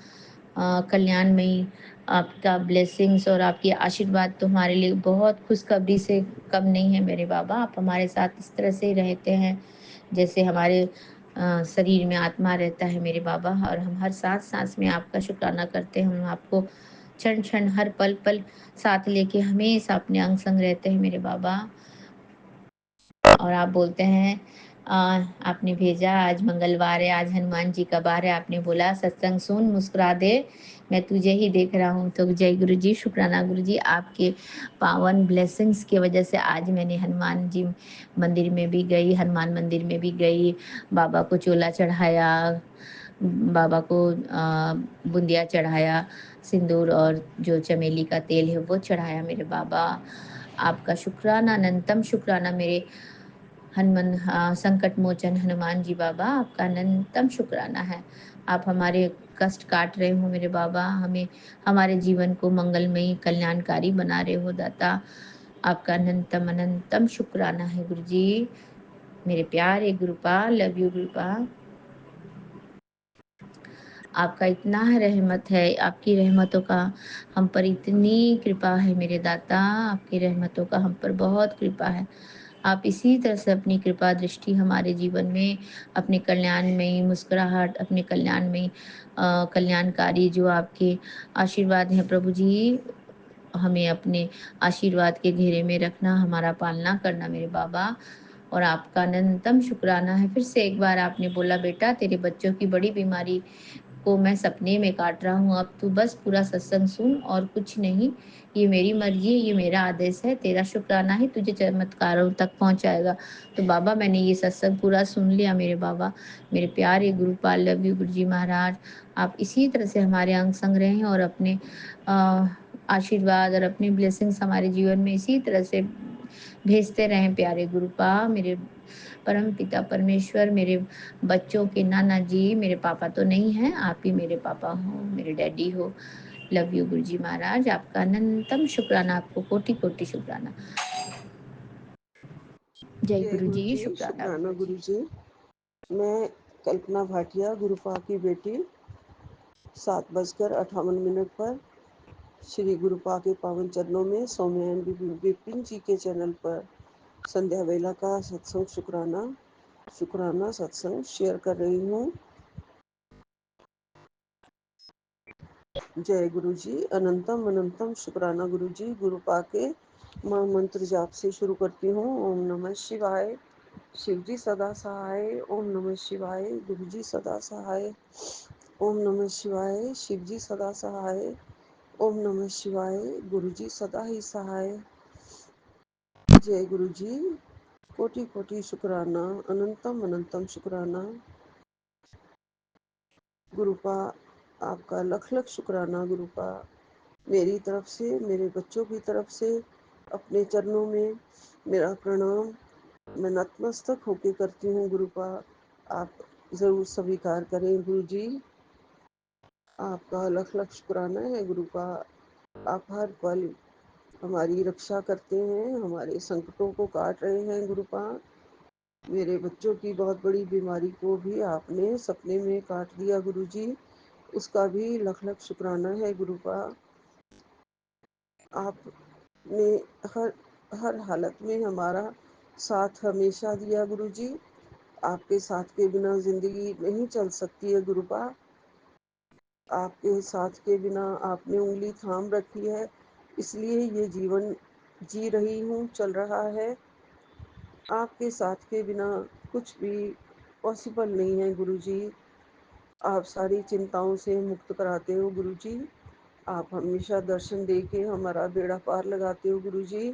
कल्याणमयी, आपका ब्लेसिंग्स और आपके आशीर्वाद तो हमारे लिए बहुत खुशखबरी से कम नहीं है मेरे बाबा। आप हमारे साथ इस तरह से रहते हैं जैसे हमारे शरीर में आत्मा रहता है मेरे बाबा, और हम हर सांस-सांस में आपका शुक्राना करते हैं। हम आपको क्षण-क्षण, हर पल-पल साथ लेके हमेशा अपने अंग-संग रहते हैं मेरे बाबा। और आप बोलते हैं अ, आपने भेजा आज मंगलवार है, आज हनुमान जी का वार है, आपने बोला सत्संग सुन, मुस्कुरा दे, मैं तुझे ही देख रहा हूँ। तो जय गुरु जी, शुक्राना गुरु जी, आपके पावन ब्लेसिंग्स की वजह से आज मैंने हनुमान जी मंदिर में भी गई, हनुमान मंदिर में भी गई, बाबा को चोला चढ़ाया, बाबा को बुंदिया चढ़ाया, सिंदूर और जो चमेली का तेल है वो चढ़ाया मेरे बाबा। आपका शुक्राना, अनंतम शुक्राना मेरे संकट मोचन हनुमान जी बाबा, आपका अनंतम शुक्राना है। आप हमारे कष्ट काट रहे हो मेरे बाबा, हमें हमारे जीवन को मंगलमयी कल्याणकारी बना रहे हो दाता। आपका अनंतम अनंतम शुक्राना है गुरु जी। मेरे प्यारे गुरुपा, लव यू गुरुपा। आपका इतना रहमत है, आपकी रहमतों का हम पर इतनी कृपा है मेरे दाता, आपकी रहमतों का हम पर बहुत कृपा है। आप इसी तरह से अपनी कृपा दृष्टि हमारे जीवन में, अपने कल्याण में मुस्कुराहट, अपने कल्याण में कल्याणकारी जो आपके आशीर्वाद हैं प्रभु जी, हमें अपने आशीर्वाद के घेरे में रखना, हमारा पालना करना मेरे बाबा। और आपका अनंतम शुक्राना है। फिर से एक बार आपने बोला बेटा तेरे बच्चों की बड़ी बीमारी को मैं सपने में काट रहा हूँ, अब तू बस पूरा सत्संग सुन और कुछ नहीं। ये मेरी मर्जी है, ये मेरा आदेश है, तेरा शुक्राना ही तुझे चमत्कारों तक पहुँचाएगा। तो बाबा मैंने ये सत्संग पूरा सुन लिया मेरे बाबा। मेरे प्यारे गुरुपाल, लव यू गुरुजी महाराज। आप इसी तरह से हमारे अंग संग रहें और अपने आशीर्वाद और अपनी ब्लेसिंग्स हमारे जीवन में इसी तरह से भेजते रहें प्यारे गुरुपा। मेरे परम पिता परमेश्वर, मेरे बच्चों के नाना जी, मेरे पापा तो नहीं हैं, आप ही मेरे पापा हो, मेरे डैडी हो। लव यू गुरुजी महाराज, आपका अनंतम शुक्राना, आपको कोटि-कोटि शुक्राना। जय जय गुरु गुरुजी, जी, शुक्राना शुक्राना गुरुजी। गुरु जी। मैं कल्पना भाटिया, गुरुपा की बेटी, 7:58 पर श्री गुरुपा के पावन चरणों में सौम्यायन विपिन जी के चैनल पर संध्या वेला का सत्संग शुक्राना सत्संग शेयर कर रही हूँ। जय गुरु जी, अनंतम अनंतम शुक्राना गुरु जी। गुरुपा के मंत्र जाप से शुरू करती हूँ। ओम नमः शिवाय, शिव जी सदा सहाय। ओम नमः शिवाय, गुरु जी सदा सहाय। ओम नमः शिवाय, शिव जी सदा सहाय। ओम नमः शिवाय, गुरु जी सदा ही सहाय। जय गुरु जी, कोटि कोटि शुक्राना, अनंतम अनंतम शुक्राना। गुरुपा आपका लख लख शुक्राना गुरुपा। मेरी तरफ से, मेरे बच्चों की तरफ से अपने चरणों में मेरा प्रणाम मैं नतमस्तक होके करती हूँ गुरुपा। आप ज़रूर स्वीकार करें गुरु जी। आपका लख लख शुक्राना है गुरुपा। आप हर पल हमारी रक्षा करते हैं, हमारे संकटों को काट रहे हैं गुरुपा। मेरे बच्चों की बहुत बड़ी बीमारी को भी आपने सपने में काट दिया गुरुजी। उसका भी लख लख शुक्राना है गुरुपा। आपने हर हर हालत में हमारा साथ हमेशा दिया गुरुजी। आपके साथ के बिना जिंदगी नहीं चल सकती है गुरुपा। आपके साथ के बिना आपने उंगली थाम रखी है, इसलिए ये जीवन जी रही हूँ, चल रहा है। आपके साथ के बिना कुछ भी पॉसिबल नहीं है गुरुजी। आप सारी चिंताओं से मुक्त कराते हो गुरुजी। आप हमेशा दर्शन दे के हमारा बेड़ा पार लगाते हो गुरुजी।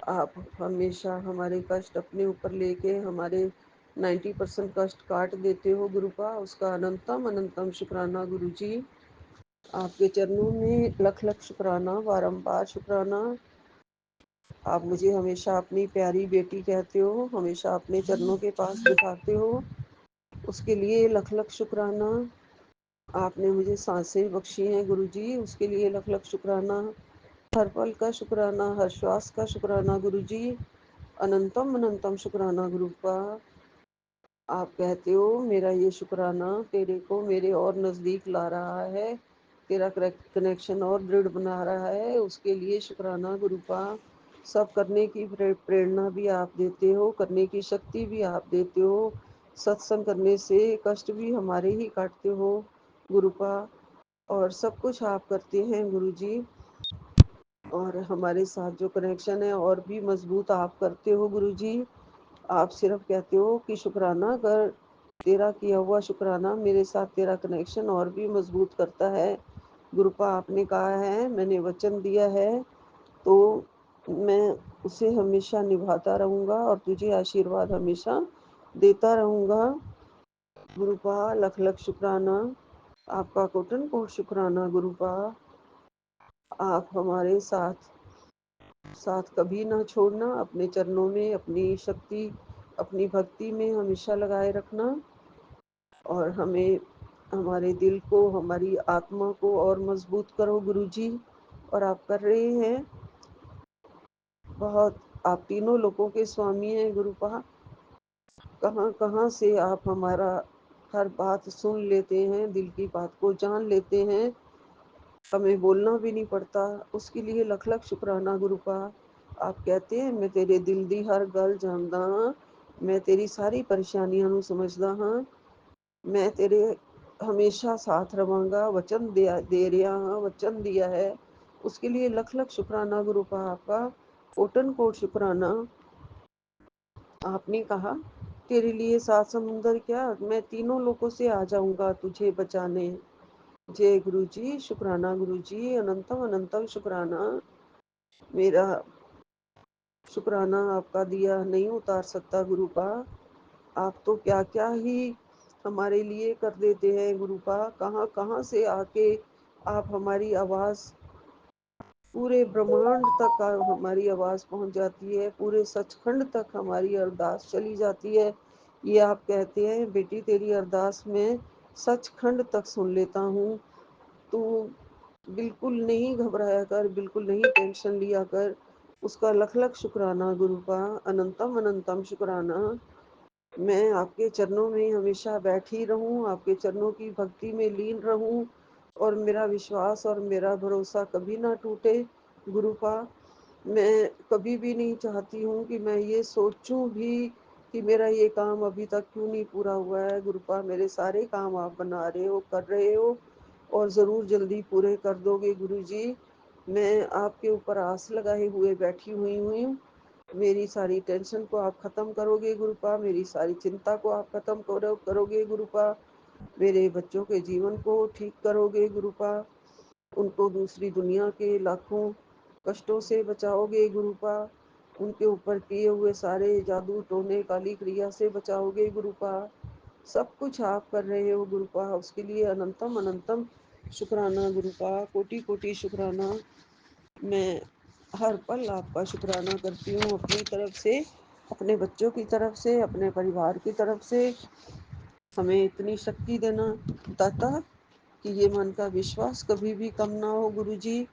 आप हमेशा हमारे कष्ट अपने ऊपर लेके हमारे 90% कष्ट काट देते हो गुरुपा। उसका अनंतम अनंतम शुक्राना गुरुजी। आपके चरणों में लख लख शुक्राना, बारंबार शुक्राना। आप मुझे हमेशा अपनी प्यारी बेटी कहते हो, हमेशा अपने चरणों के पास बिठाते हो, उसके लिए लख लख शुक्राना। आपने मुझे सांसें बख्शी हैं गुरुजी, उसके लिए लख लख शुक्राना। हर पल का शुक्राना, हर श्वास का शुक्राना गुरुजी। अनंतम अनंतम शुक्राना गुरुपा। आप कहते हो मेरा ये शुक्राना तेरे को मेरे और नज़दीक ला रहा है, तेरा कनेक्शन और दृढ़ बना रहा है, उसके लिए शुक्राना गुरुपा। सब करने की प्रेरणा भी आप देते हो, करने की शक्ति भी आप देते हो। सत्संग करने से कष्ट भी हमारे ही काटते हो गुरुपा। और सब कुछ आप करते हैं गुरुजी। और हमारे साथ जो कनेक्शन है और भी मजबूत आप करते हो गुरुजी। आप सिर्फ कहते हो कि शुक्राना कर, तेरा किया हुआ शुक्राना मेरे साथ तेरा कनेक्शन और भी मजबूत करता है गुरुपा। आपने कहा है, मैंने वचन दिया है तो मैं उसे हमेशा निभाता रहूँगा और तुझे आशीर्वाद हमेशा देता रहूँगा गुरुपा। लख लख शुक्राना, आपका कोटन कोट शुक्राना गुरुपा। आप हमारे साथ साथ कभी ना छोड़ना, अपने चरणों में अपनी शक्ति अपनी भक्ति में हमेशा लगाए रखना और हमें हमारे दिल को हमारी आत्मा को और मजबूत करो गुरुजी। और आप कर रहे हैं बहुत। आप तीनों लोगों के स्वामी हैं गुरुपा। कहाँ कहाँ से आप हमारा हर बात सुन लेते हैं, दिल की बात को जान लेते हैं, हमें बोलना भी नहीं पड़ता। उसके लिए लख लख शुक्राना गुरुपा। आप कहते हैं मैं तेरे दिल दी हर गल जानदा हाँ, मैं तेरी सारी परेशानियां ਨੂੰ समझदा हाँ, मैं तेरे हमेशा साथ रवांगा, वचन दे रहा हाँ, वचन दिया है। उसके लिए लख लख शुक्राना गुरुपा आपका कोटन कोट शुक्राना। आपने कहा तेरे लिए 7 समुंदर क्या, मैं तीनों लोगों से आ जाऊंगा तुझे बचाने। जय गुरु जी, शुक्राना गुरु जी, अनंतम अनंतम शुक्राना। मेरा शुक्राना आपका दिया नहीं उतार सकता गुरुपा। आप तो क्या क्या ही हमारे लिए कर देते हैं गुरुपा। कहाँ कहाँ से आके आप हमारी आवाज़ पूरे ब्रह्मांड तक हमारी आवाज़ पहुंच जाती है, पूरे सचखंड तक हमारी अरदास चली जाती है। ये आप कहते हैं बेटी तेरी अरदास में सचखंड तक सुन लेता हूँ। तो बिल्कुल नहीं घबराया कर, बिल्कुल नहीं टेंशन लिया कर। उसका लख लख शुक्राना गुरुपा, अनंतम अनंतम शुक्राना। मैं आपके चरणों में हमेशा बैठी रहूं, आपके चरणों की भक्ति में लीन रहूं और मेरा विश्वास और मेरा भरोसा कभी ना टूटे गुरुपा। मैं कभी भी नहीं चाहती हूँ कि मैं ये सोचूं भी कि मेरा ये काम अभी तक क्यों नहीं पूरा हुआ है गुरुपा। मेरे सारे काम आप बना रहे हो, कर रहे हो और ज़रूर जल्दी पूरे कर दोगे गुरुजी। मैं आपके ऊपर आस लगाए हुए बैठी हुई हूँ। मेरी सारी टेंशन को आप ख़त्म करोगे गुरुपा, मेरी सारी चिंता को आप ख़त्म करोगे गुरुपा, मेरे बच्चों के जीवन को ठीक करोगे गुरुपा, उनको दूसरी दुनिया के लाखों कष्टों से बचाओगे गुरुपा, उनके ऊपर किए हुए सारे जादू टोने काली क्रिया से बचाओगे गुरुपा। सब कुछ आप कर रहे हो गुरुपा, उसके लिए अनंतम अनंतम शुक्राना गुरुपा, कोटि कोटि शुक्राना। मैं हर पल आपका शुक्राना करती हूँ, अपनी तरफ से, अपने बच्चों की तरफ से, अपने परिवार की तरफ से। हमें इतनी शक्ति देना दाता कि ये मन का विश्वास कभी भी कम ना हो गुरुजी।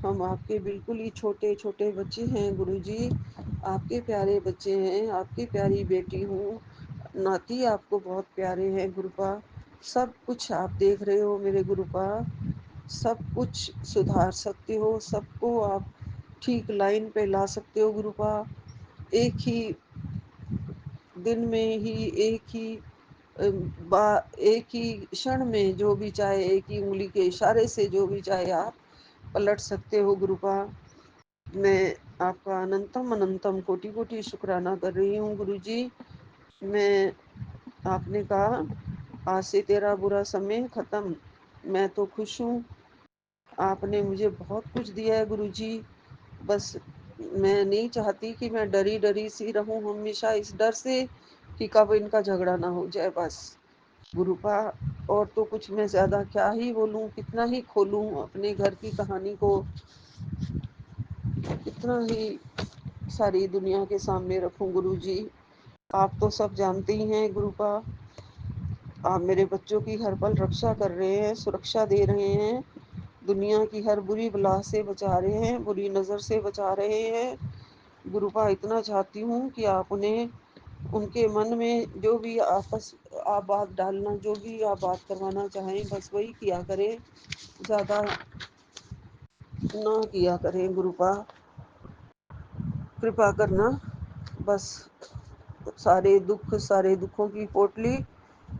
हम आपके बिल्कुल ही छोटे छोटे बच्चे हैं गुरुजी, आपके प्यारे बच्चे हैं, आपकी प्यारी बेटी हूँ। नाती आपको बहुत प्यारे हैं गुरुपा। सब कुछ आप देख रहे हो मेरे गुरुपा, सब कुछ सुधार सकते हो, सबको आप ठीक लाइन पे ला सकते हो गुरुपा। एक ही दिन में ही, एक ही क्षण में जो भी चाहे, एक ही उंगली के इशारे से जो भी चाहे आप पलट सकते हो गुरुपा। मैं आपका अनंतम अनंतम कोटि कोटि शुक्राना कर रही हूँ गुरुजी। मैं आपने कहा आज से तेरा बुरा समय खत्म, मैं तो खुश हूँ। आपने मुझे बहुत कुछ दिया है गुरुजी। बस मैं नहीं चाहती कि मैं डरी डरी सी रहूं हमेशा, इस डर से कि कब इनका झगड़ा ना हो जाए, बस गुरुपा। और तो कुछ मैं ज्यादा क्या ही बोलूं, कितना ही खोलूं अपने घर की कहानी को, कितना ही सारी दुनिया के सामने रखूं गुरुजी। आप तो सब जानते ही हैं गुरुपा। आप मेरे बच्चों की हर पल रक्षा कर रहे हैं, सुरक्षा दे रहे हैं, दुनिया की हर बुरी बला से बचा रहे हैं, बुरी नज़र से बचा रहे हैं गुरुपा। इतना चाहती हूँ कि आप उन्हें, उनके मन में जो भी आप बात डालना, जो भी आप बात करवाना चाहें, बस वही किया करें, ज़्यादा ना किया करें गुरुपा। कृपा करना। बस सारे दुखों की पोटली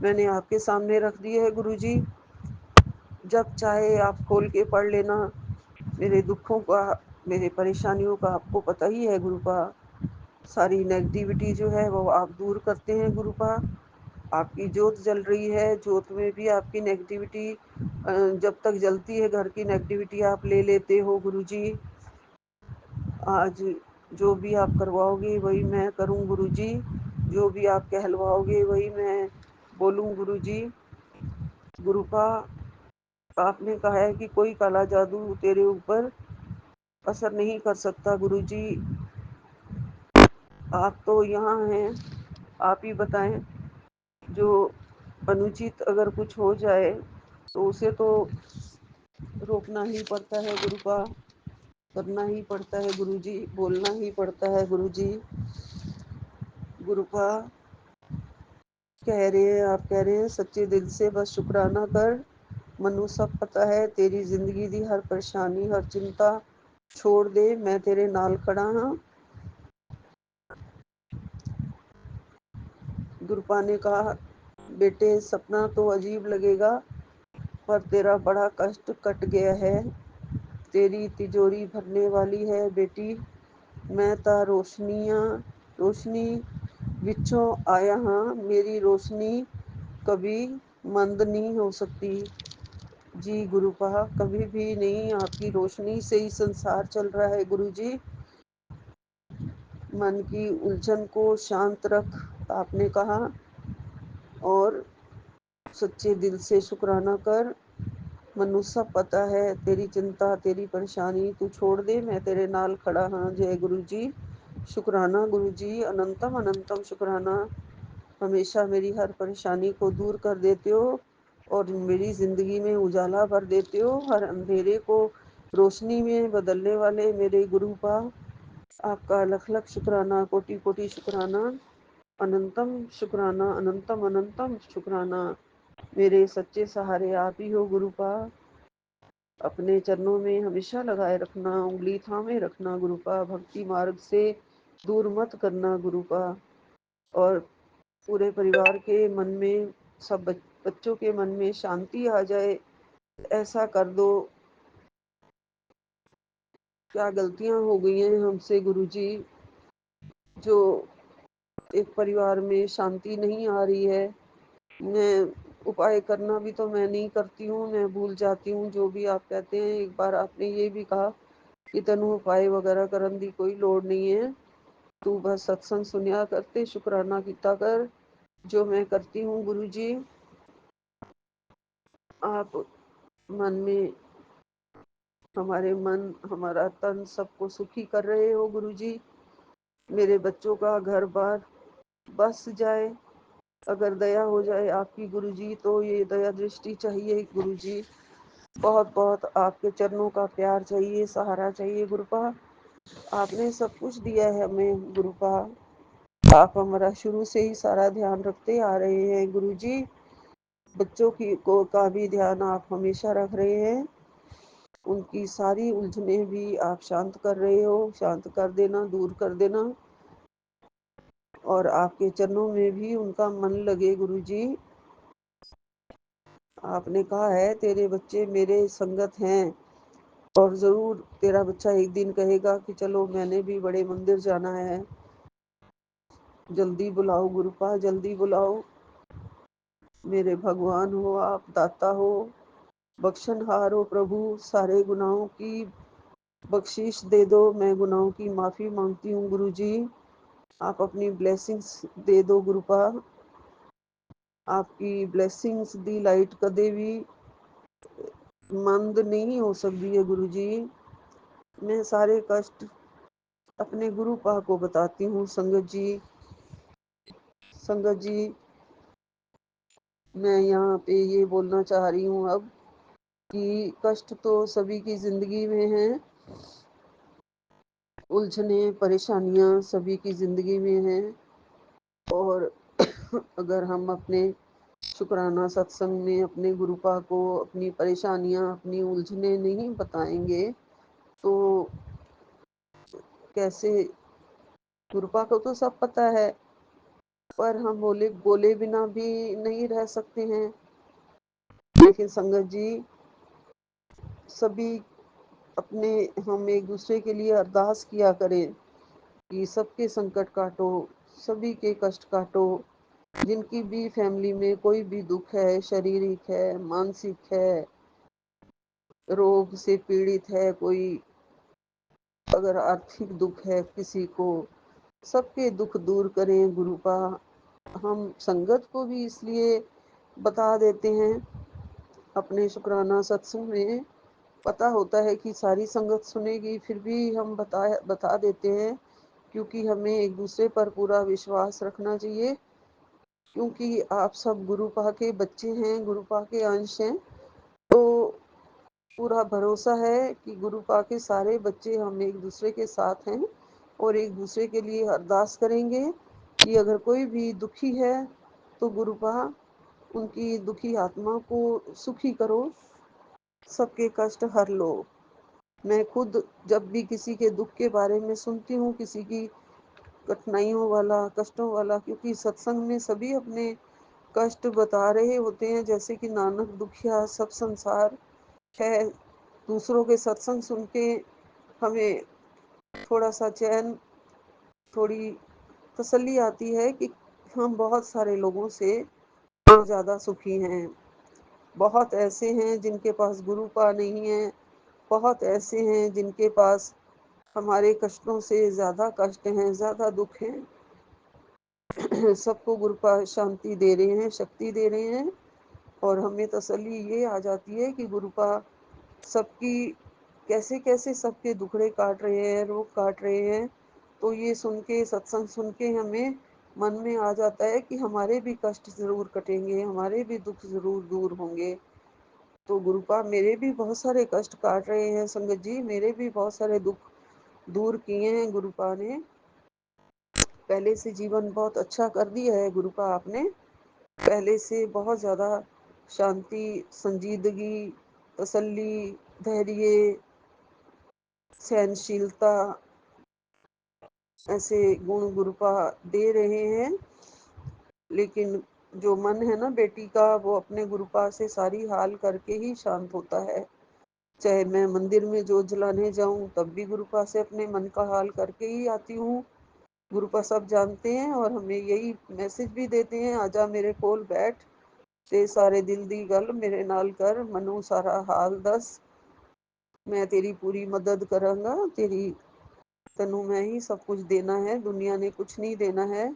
मैंने आपके सामने रख दी है गुरुजी। जब चाहे आप खोल के पढ़ लेना। मेरे दुखों का, मेरे परेशानियों का आपको पता ही है गुरुपा। सारी नेगेटिविटी जो है वो आप दूर करते हैं गुरुपा। आपकी जोत जल रही है, जोत में भी आपकी नेगेटिविटी जब तक जलती है, घर की नेगेटिविटी आप ले लेते हो गुरुजी। आज जो भी आप करवाओगे वही मैं करूं गुरुजी, जो भी आप कहलवाओगे वही मैं बोलूं गुरुजी। गुरुपा, आपने कहा है कि कोई काला जादू तेरे ऊपर असर नहीं कर सकता गुरुजी। आप तो यहाँ हैं, आप ही बताएं। जो अनुचित अगर कुछ हो जाए तो उसे तो रोकना ही पड़ता है गुरुपा, करना ही पड़ता है गुरुजी, बोलना ही पड़ता है गुरुजी। गुरुपा कह रहे हैं, आप कह रहे हैं सच्चे दिल से बस शुक्राना कर। मनु सब पता है, तेरी जिंदगी दी हर परेशानी हर चिंता छोड़ दे, मैं तेरे नाल खड़ा हाँ। गुरुपा ने कहा बेटे सपना तो अजीब लगेगा, पर तेरा बड़ा कष्ट कट गया है, तेरी तिजोरी भरने वाली है बेटी। मैं ता रोशनी विचों आया हाँ, मेरी रोशनी कभी मंद नहीं हो सकती। जी गुरुपा, कभी भी नहीं, आपकी रोशनी से ही संसार चल रहा है गुरुजी। मन की उलझन को शांत रख, आपने कहा, और सच्चे दिल से शुक्राना कर। मनु सब पता है, तेरी चिंता तेरी परेशानी तू छोड़ दे, मैं तेरे नाल खड़ा हाँ। जय गुरु जी। शुक्राना गुरु जी, अनंतम अनंतम शुक्राना। हमेशा मेरी हर परेशानी को दूर कर देते हो और मेरी ज़िंदगी में उजाला भर देते हो, हर अंधेरे को रोशनी में बदलने वाले मेरे गुरु पा, आपका लख लख शुक्राना, कोटि कोटि शुक्राना, अनंतम शुक्राना, अनंतम अनंतम शुक्राना। मेरे सच्चे सहारे आप ही हो गुरुपा। अपने चरणों में हमेशा लगाए रखना, उंगली थामे रखना गुरुपा। भक्ति मार्ग से दूर मत करना गुरुपा। और पूरे परिवार के मन में, सब बच्चों के मन में शांति आ जाए, ऐसा कर दो। क्या गलतियां हो गई हैं हमसे गुरुजी, जो एक परिवार में शांति नहीं आ रही है। मैं उपाय करना भी तो मैं नहीं करती हूँ, मैं भूल जाती हूँ जो भी आप कहते हैं। एक बार आपने ये भी कहा कि तनु उपाय वगैरह करन दी कोई लोड़ नहीं है, तू बस सत्संग सुनिया करते शुक्राना किया कर, जो मैं करती हूँ गुरुजी। आप मन में, हमारे मन हमारा तन सबको सुखी कर रहे हो गुरुजी। मेरे बच्चों का घर बार बस जाए, अगर दया हो जाए आपकी गुरुजी, तो ये दया दृष्टि चाहिए गुरुजी। बहुत बहुत आपके चरणों का प्यार चाहिए, सहारा चाहिए गुरुपा। आपने सब कुछ दिया है हमें गुरुपा, आप हमारा शुरू से ही सारा ध्यान रखते आ रहे हैं गुरुजी। बच्चों की को का भी ध्यान आप हमेशा रख रहे हैं। उनकी सारी उलझने भी आप शांत कर रहे हो, शांत कर देना, दूर कर देना। और आपके चरणों में भी उनका मन लगे गुरुजी। आपने कहा है तेरे बच्चे मेरे संगत हैं, और जरूर तेरा बच्चा एक दिन कहेगा कि चलो मैंने भी बड़े मंदिर जाना है। जल्दी बुलाओ गुरुपा, जल्दी बुलाओ। मेरे भगवान हो आप, दाता हो, बख्शनहार हो प्रभु। सारे गुनाहों की बख्शिश दे दो। मैं गुनाहों की माफी मांगती हूँ गुरुजी। आप अपनी ब्लेसिंग्स दे दो गुरुपा। आपकी ब्लेसिंग्स दी लाइट कदे भी मंद नहीं हो सकती है गुरुजी। मैं सारे कष्ट अपने गुरुपा को बताती हूँ। संगत जी, संगत जी, मैं यहाँ पे ये बोलना चाह रही हूँ अब कि कष्ट तो सभी की जिंदगी में है, उलझने परेशानियाँ सभी की जिंदगी में हैं। और अगर हम अपने शुक्राना सत्संग में अपने गुरुपा को अपनी परेशानियाँ, अपनी उलझने नहीं बताएंगे तो कैसे? गुरुपा को तो सब पता है, पर हम बोले बोले बिना भी नहीं रह सकते हैं। लेकिन संगत जी, सभी अपने हम एक दूसरे के लिए अरदास किया करें कि सबके संकट काटो, सभी के कष्ट काटो। जिनकी भी फैमिली में कोई भी दुख है, शारीरिक है, मानसिक है, रोग से पीड़ित है कोई, अगर आर्थिक दुख है किसी को, सबके दुख दूर करें गुरुपा। हम संगत को भी इसलिए बता देते हैं अपने शुक्राना सत्संग में। पता होता है कि सारी संगत सुनेगी, फिर भी हम बता देते हैं, क्योंकि हमें एक दूसरे पर पूरा विश्वास रखना चाहिए। क्योंकि आप सब गुरुपा के बच्चे हैं, गुरुपा के अंश हैं, तो पूरा भरोसा है कि गुरुपा के सारे बच्चे हम एक दूसरे के साथ हैं और एक दूसरे के लिए अरदास करेंगे कि अगर कोई भी दुखी है तो गुरुपा उनकी दुखी आत्मा को सुखी करो, सबके कष्ट हर लो। मैं खुद जब भी किसी के दुख के बारे में सुनती हूँ, किसी की कठिनाइयों वाला, कष्टों वाला, क्योंकि सत्संग में सभी अपने कष्ट बता रहे होते हैं, जैसे कि नानक दुखिया सब संसार है। दूसरों के सत्संग सुन के हमें थोड़ा सा चैन, थोड़ी तसल्ली आती है कि हम बहुत सारे लोगों से और ज़्यादा सुखी हैं। बहुत ऐसे हैं जिनके पास गुरुपा नहीं है, बहुत ऐसे हैं जिनके पास हमारे कष्टों से ज़्यादा कष्ट हैं, ज़्यादा दुख हैं। सबको गुरुपा शांति दे रहे हैं, शक्ति दे रहे हैं, और हमें तसल्ली ये आ जाती है कि गुरुपा सबकी कैसे कैसे सबके दुखड़े काट रहे हैं, रोग काट रहे हैं। तो ये सुन के, सत्संग सुन के हमें मन में आ जाता है कि हमारे भी कष्ट ज़रूर कटेंगे, हमारे भी दुख ज़रूर दूर होंगे। तो गुरुपा मेरे भी बहुत सारे कष्ट काट रहे हैं संगत जी, मेरे भी बहुत सारे दुख दूर किए हैं गुरुपा ने। पहले से जीवन बहुत अच्छा कर दिया है गुरुपा आपने, पहले से बहुत ज़्यादा शांति, संजीदगी, तसल्ली, धैर्य, सहनशीलता, ऐसे गुण गुरुपा दे रहे हैं। लेकिन जो मन है ना बेटी का, वो अपने गुरुपा से सारी हाल करके ही शांत होता है। चाहे मैं मंदिर में जोत जलाने जाऊं तब भी गुरुपा से अपने मन का हाल करके ही आती हूँ। गुरुपा सब जानते हैं और हमें यही मैसेज भी देते हैं, आजा मेरे कोल बैठ, ते सारे दिल दी गल मेरे नाल कर, मनु सारा हाल दस, मैं तेरी पूरी मदद करांगा। तेरी तनु में ही सब कुछ देना है, दुनिया ने कुछ नहीं देना है।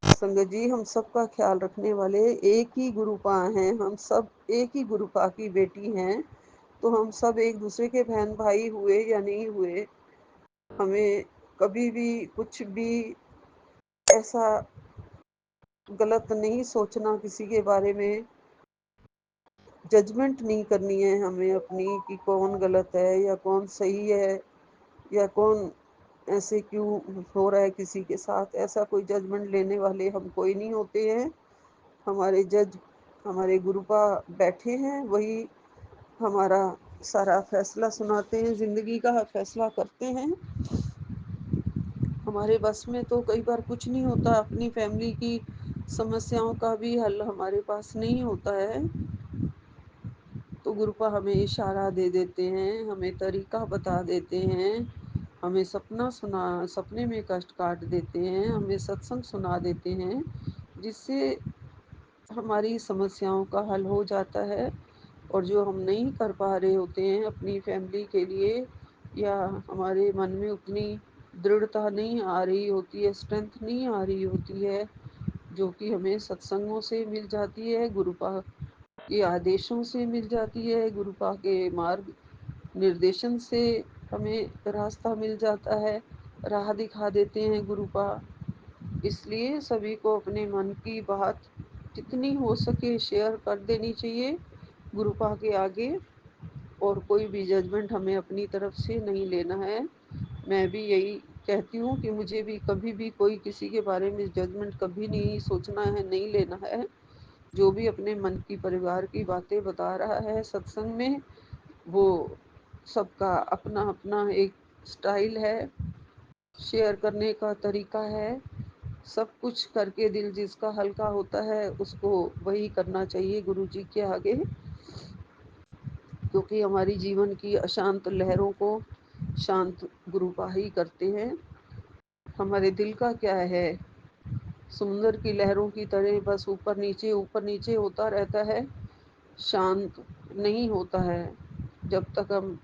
संगत जी, हम सबका ख्याल रखने वाले एक ही गुरुपा हैं, हम सब एक ही गुरुपा की बेटी हैं। तो हम सब एक दूसरे के बहन भाई हुए या नहीं हुए, हमें कभी भी कुछ भी ऐसा गलत नहीं सोचना, किसी के बारे में जजमेंट नहीं करनी है हमें अपनी कि कौन गलत है या कौन सही है, या कौन ऐसे क्यों हो रहा है किसी के साथ। ऐसा कोई जजमेंट लेने वाले हम कोई नहीं होते हैं। हमारे जज हमारे गुरुपा बैठे हैं, वही हमारा सारा फैसला सुनाते हैं, ज़िंदगी का फैसला करते हैं। हमारे बस में तो कई बार कुछ नहीं होता, अपनी फैमिली की समस्याओं का भी हल हमारे पास नहीं होता है, तो गुरुपा हमें इशारा दे देते हैं, हमें तरीका बता देते हैं, हमें सपने में कष्ट काट देते हैं, हमें सत्संग सुना देते हैं, जिससे हमारी समस्याओं का हल हो जाता है। और जो हम नहीं कर पा रहे होते हैं अपनी फैमिली के लिए, या हमारे मन में उतनी दृढ़ता नहीं आ रही होती है, स्ट्रेंथ नहीं आ रही होती है, जो कि हमें सत्संगों से मिल जाती है, गुरुपा के आदेशों से मिल जाती है, गुरुपा के मार्ग निर्देशन से हमें रास्ता मिल जाता है, राह दिखा देते हैं गुरुपा। इसलिए सभी को अपने मन की बात जितनी हो सके शेयर कर देनी चाहिए गुरुपा के आगे, और कोई भी जजमेंट हमें अपनी तरफ से नहीं लेना है। मैं भी यही कहती हूँ कि मुझे भी कभी भी कोई किसी के बारे में जजमेंट कभी नहीं सोचना है, नहीं लेना है। जो भी अपने मन की परिवार की बातें बता रहा है सत्संग में, वो सबका अपना अपना एक स्टाइल है, शेयर करने का तरीका है। सब कुछ करके दिल जिसका हल्का होता है उसको वही करना चाहिए गुरु जी के आगे, क्योंकि हमारी जीवन की अशांत लहरों को शांत गुरुपा ही करते हैं। हमारे दिल का क्या है, समुंदर की लहरों की तरह बस ऊपर नीचे होता रहता है, शांत नहीं होता है। जब तक हम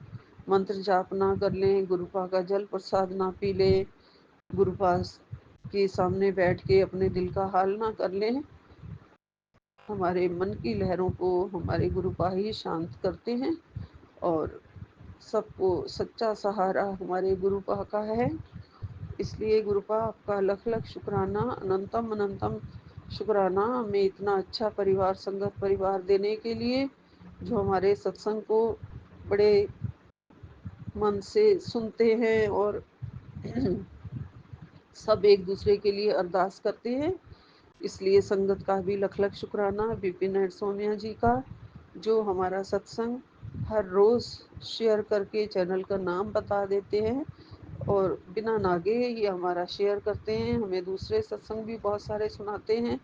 मंत्र जाप ना कर लें, गुरुपा का जल प्रसाद ना पी लें, गुरुपा के सामने बैठ के अपने दिल का हाल ना कर लें, हमारे मन की लहरों को हमारे गुरुपा ही शांत करते हैं। और सबको सच्चा सहारा हमारे गुरुपा का है। इसलिए गुरुपा आपका लख लख शुक्राना, अनंतम अनंतम शुक्राना, हमें इतना अच्छा परिवार, संगत परिवार देने के लिए, जो हमारे सत्संग को बड़े मन से सुनते हैं और सब एक दूसरे के लिए अरदास करते हैं। इसलिए संगत का भी लख लख शुक्राना, विपिन एंड सोनिया जी का, जो हमारा सत्संग हर रोज़ शेयर करके चैनल का नाम बता देते हैं और बिना नागे ये हमारा शेयर करते हैं, हमें दूसरे सत्संग भी बहुत सारे सुनाते हैं।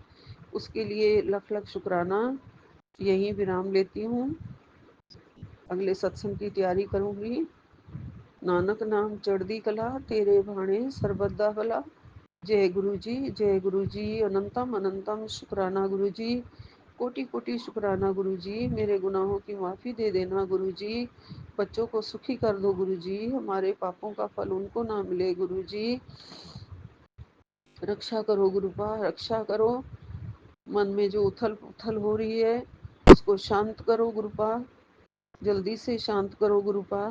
उसके लिए लख लख शुक्राना। यहीं विराम लेती हूँ, अगले सत्संग की तैयारी करूँगी। नानक नाम चढ़दी कला, तेरे भाणे सरबत दा भला। जय गुरु जी, जय गुरु जी, अनंतम अनंतम शुक्राना गुरु जी, कोटि कोटि शुक्राना गुरु जी। मेरे गुनाहों की माफ़ी दे देना गुरु जी, बच्चों को सुखी कर दो गुरु जी, हमारे पापों का फल उनको ना मिले गुरु जी। रक्षा करो गुरुपा, रक्षा करो। मन में जो उथल पुथल हो रही है उसको शांत करो गुरुपा, जल्दी से शांत करो गुरुपा।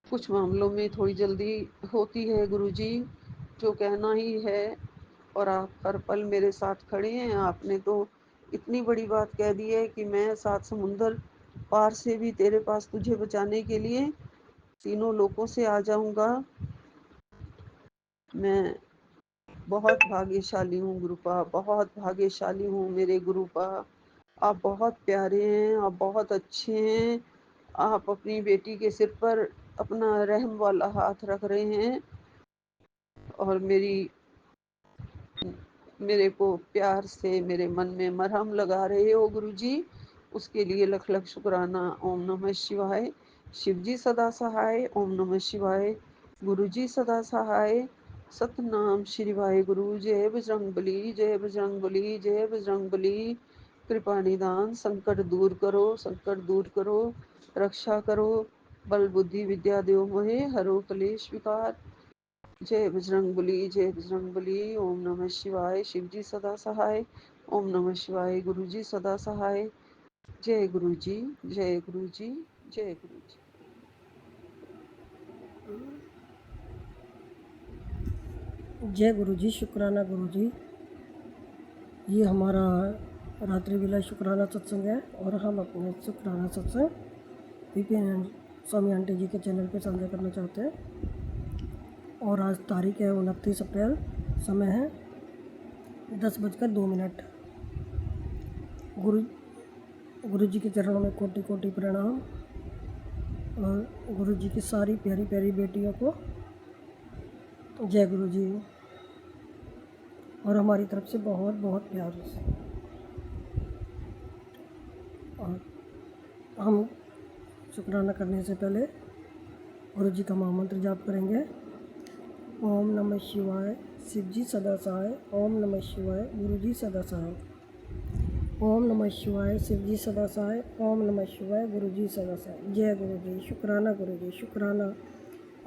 कुछ मामलों में थोड़ी जल्दी होती है गुरुजी, जो कहना ही है, और आप हर पल मेरे साथ खड़े हैं। आपने तो इतनी बड़ी बात कह दी है कि मैं 7 समुंदर पार से भी तेरे पास तुझे बचाने के लिए तीनों लोकों से आ जाऊंगा। मैं बहुत भाग्यशाली हूँ गुरुपा, बहुत भाग्यशाली हूँ मेरे गुरुपा। आप बहुत प्यारे हैं, आप बहुत अच्छे हैं। आप अपनी बेटी के सिर पर अपना रहम वाला हाथ रख रहे हैं और मेरे को प्यार से मेरे मन में मरहम लगा रहे हो गुरुजी, उसके लिए लख लख शुक्राना। ओम नमः शिवाय। शिवजी सदा सहाय। ओम नमः शिवाय। गुरुजी सदा सहाय। सतनाम श्री वाहे गुरु। जय बजरंगबली, जय बजरंगबली, जय बजरंगबली। कृपा निदान, संकट दूर करो, संकट दूर करो, रक्षा करो, बल बुद्धि विद्या देव मोहे, हरो कलेश विकार। जय बजरंगबली, जय बजरंगबली। ओम नमः शिवाय। शिवजी सदा सहाय। ओम नमः शिवाय। गुरुजी सदा सहाय। जय गुरुजी, जय गुरुजी, जय गुरुजी। जय गुरु जी, शुक्राना गुरु जी। ये हमारा रात्रि वेला शुक्राना सत्संग है और हम अपने शुक्राना सत्संग विपिन स्वामी आंटी जी के चैनल पे साझा करना चाहते हैं। और आज तारीख है 29 अप्रैल, समय है 10:02। गुरु गुरु जी के चरणों में कोटि कोटि प्रणाम। और गुरु जी की सारी प्यारी प्यारी बेटियों को जय गुरु जी। और हमारी तरफ से बहुत बहुत प्यार से। और हम शुक्राना करने से पहले गुरु जी का महामंत्र जाप करेंगे। ओम नमः शिवाय, शिव जी सदा सहाय। ओम नमः शिवाय, गुरु जी सदा सहाय। ओम नमः शिवाय, शिव जी सदा सहाय। ओम नमः शिवाय, गुरु जी सदा सहाय। जय गुरु जी। शुक्राना गुरु जी, शुक्राना,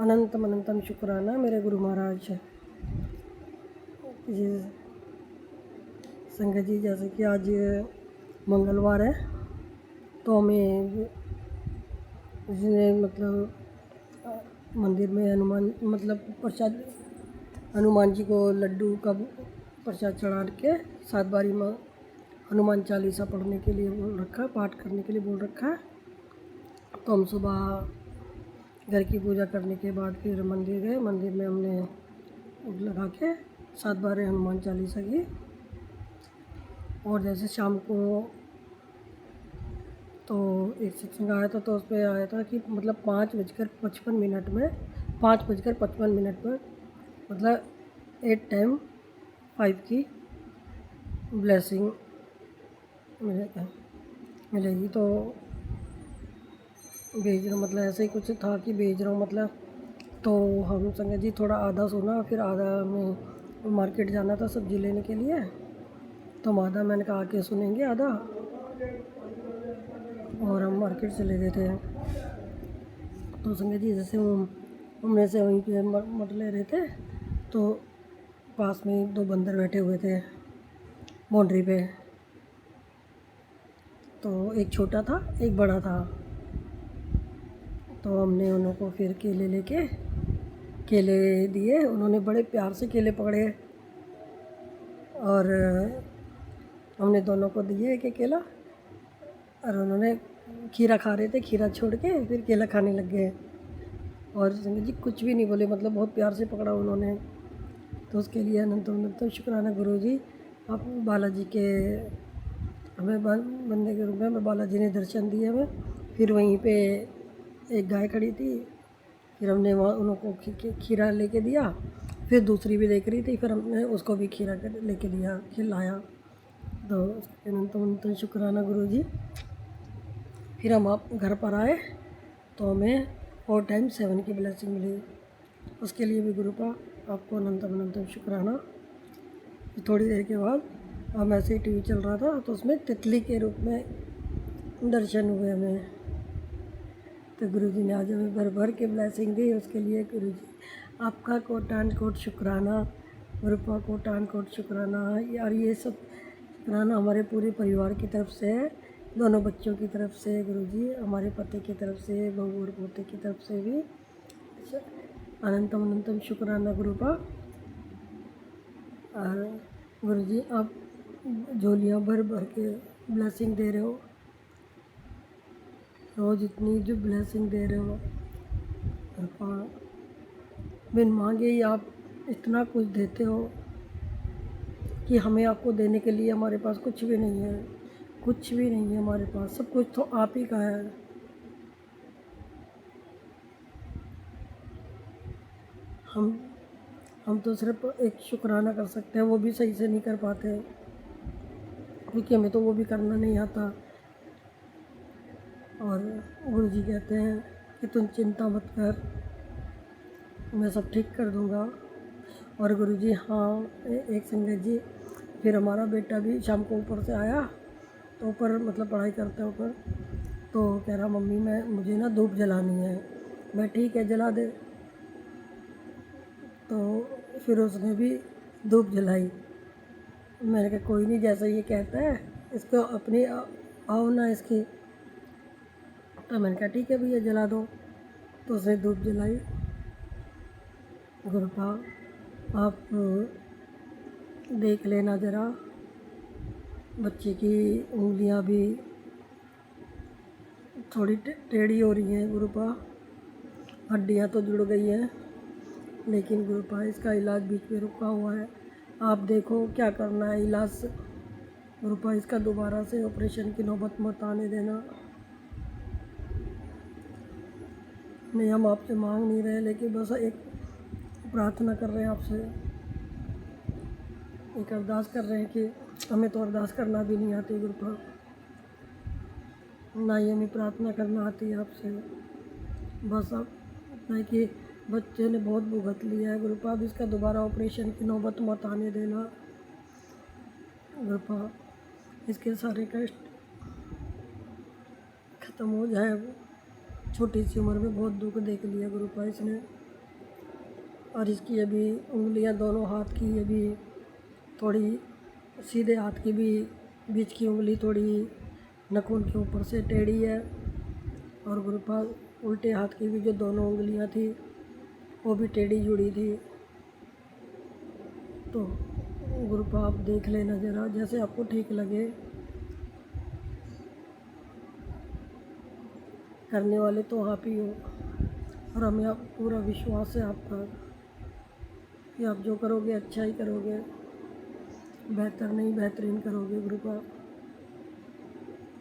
अनंतम अनंतम शुक्राना मेरे गुरु महाराज जी। संगत जी, जैसे कि आज मंगलवार है तो हमें मतलब मंदिर में हनुमान प्रसाद, हनुमान जी को लड्डू का प्रसाद चढ़ा के 7 बारी में हनुमान चालीसा पढ़ने के लिए बोल रखा, पाठ करने के लिए बोल रखा है। तो हम सुबह घर की पूजा करने के बाद फिर मंदिर गए। मंदिर में हमने भोग लगा के 7 बार हनुमान चालीसा की। और जैसे शाम को तो एक सत्संग आया था, तो उस पर आया था कि मतलब 5:55 में 5:55 पर मतलब 8 टाइम 5 की ब्लेसिंग मिलेगी। तो भेज रहा मतलब ऐसे ही कुछ था कि भेज रहा हूँ मतलब। तो हम संगत जी थोड़ा आधा सुना, फिर आधा में मार्केट जाना था सब्ज़ी लेने के लिए। तो हम आधा मैंने कहा आके सुनेंगे आधा, और हम मार्केट चले गए थे। तो संगत जी जैसे हम में से वहीं पे मट ले रहे थे, तो पास में 2 बंदर बैठे हुए थे बाउंड्री पे। तो एक छोटा था, एक बड़ा था। तो हमने उनको फिर केले दिए। उन्होंने बड़े प्यार से केले पकड़े और हमने दोनों को दिए एक एक केला। और उन्होंने खीरा खा रहे थे, खीरा छोड़ के फिर केला खाने लग गए। और संगत जी कुछ भी नहीं बोले, मतलब बहुत प्यार से पकड़ा उन्होंने। तो उसके लिए अनंत शुक्राना गुरु जी। आप बालाजी के हमें बंदे के रूप में बालाजी ने दर्शन दिए हमें। फिर वहीं पे एक गाय खड़ी थी, फिर हमने वहाँ उनको खीरा लेके दिया। फिर दूसरी भी देख रही थी, फिर हमने उसको भी खीरा लेके दिया, खिलाया। तो अनंत शुक्राना गुरु जी। फिर हम आप घर पर आए तो हमें 4 टाइम 7 की ब्लेसिंग मिली। उसके लिए भी गुरु का आपको अनंत शुक्राना। थोड़ी देर के बाद हम ऐसे ही टीवी चल रहा था, तो उसमें तितली के रूप में दर्शन हुए हमें। तो गुरु जी ने आज हमें भर भर के ब्लेसिंग दी। उसके लिए गुरु जी आपका कोटान कोट शुक्राना, गुरुपा कोटान कोट शुक्राना। और ये सब शुक्राना हमारे पूरे परिवार की तरफ से है, दोनों बच्चों की तरफ से गुरु जी, हमारे पति की तरफ से, बहू और पोते की तरफ से भी अनंतम शुक्राना गुरुपा। और गुरु जी आप झोलियाँ भर भर के ब्लेसिंग दे रहे हो, रोज़ इतनी जो ब्लेसिंग दे रहे हो। बिन मांगे ही आप इतना कुछ देते हो कि हमें आपको देने के लिए हमारे पास कुछ भी नहीं है, कुछ भी नहीं है हमारे पास। सब कुछ तो आप ही का है। हम तो सिर्फ एक शुक्राना कर सकते हैं, वो भी सही से नहीं कर पाते क्योंकि हमें तो वो भी करना नहीं आता। और गुरु जी कहते हैं कि तुम चिंता मत कर, मैं सब ठीक कर दूंगा। और गुरु जी हाँ, एक संगत जी, फिर हमारा बेटा भी शाम को ऊपर से आया, तो ऊपर मतलब पढ़ाई करते हैं ऊपर, तो कह रहा मम्मी मुझे ना धूप जलानी है। मैं ठीक है जला दे। तो फिर उसने भी धूप जलाई। मैंने कहा कोई नहीं, जैसा ये कहता है इसको अपनी आओ ना इसकी। तो मैंने कहा ठीक है भैया जला दो। तो उसने धूप जलाई। गुरुपा आप देख लेना ज़रा, बच्चे की उंगलियां भी थोड़ी टेढ़ी हो रही हैं गुरुपा, हड्डियां तो जुड़ गई हैं, लेकिन गुरुपा इसका इलाज बीच में रुका हुआ है। आप देखो क्या करना है, इलाज गुरुपा इसका दोबारा से ऑपरेशन की नौबत मत आने देना। नहीं, हम आपसे मांग नहीं रहे, लेकिन बस एक प्रार्थना कर रहे हैं आपसे, एक अरदास कर रहे हैं कि हमें तो अरदास करना भी नहीं आती गुरुपा, ना ही हमें प्रार्थना करना आती है आपसे। बस आप इतना है कि बच्चे ने बहुत भुगत लिया है गुरुपा, अब इसका दोबारा ऑपरेशन की नौबत मत आने देना गुरुपा, इसके सारे कष्ट ख़त्म हो जाए। छोटी सी उम्र में बहुत दुख देख लिया गुरुपा इसने, और इसकी अभी उंगलियां दोनों हाथ की अभी थोड़ी, सीधे हाथ की भी बीच की उंगली थोड़ी नखून के ऊपर से टेढ़ी है, और गुरुपा उल्टे हाथ की भी जो दोनों उंगलियां थी वो भी टेढ़ी जुड़ी थी। तो गुरुपा आप देख लेना ज़रा, जैसे आपको ठीक लगे। करने वाले तो आप ही हो, और हमें आप पूरा विश्वास है आपका कि आप जो करोगे अच्छा ही करोगे, बेहतर नहीं बेहतरीन करोगे गुरुपा।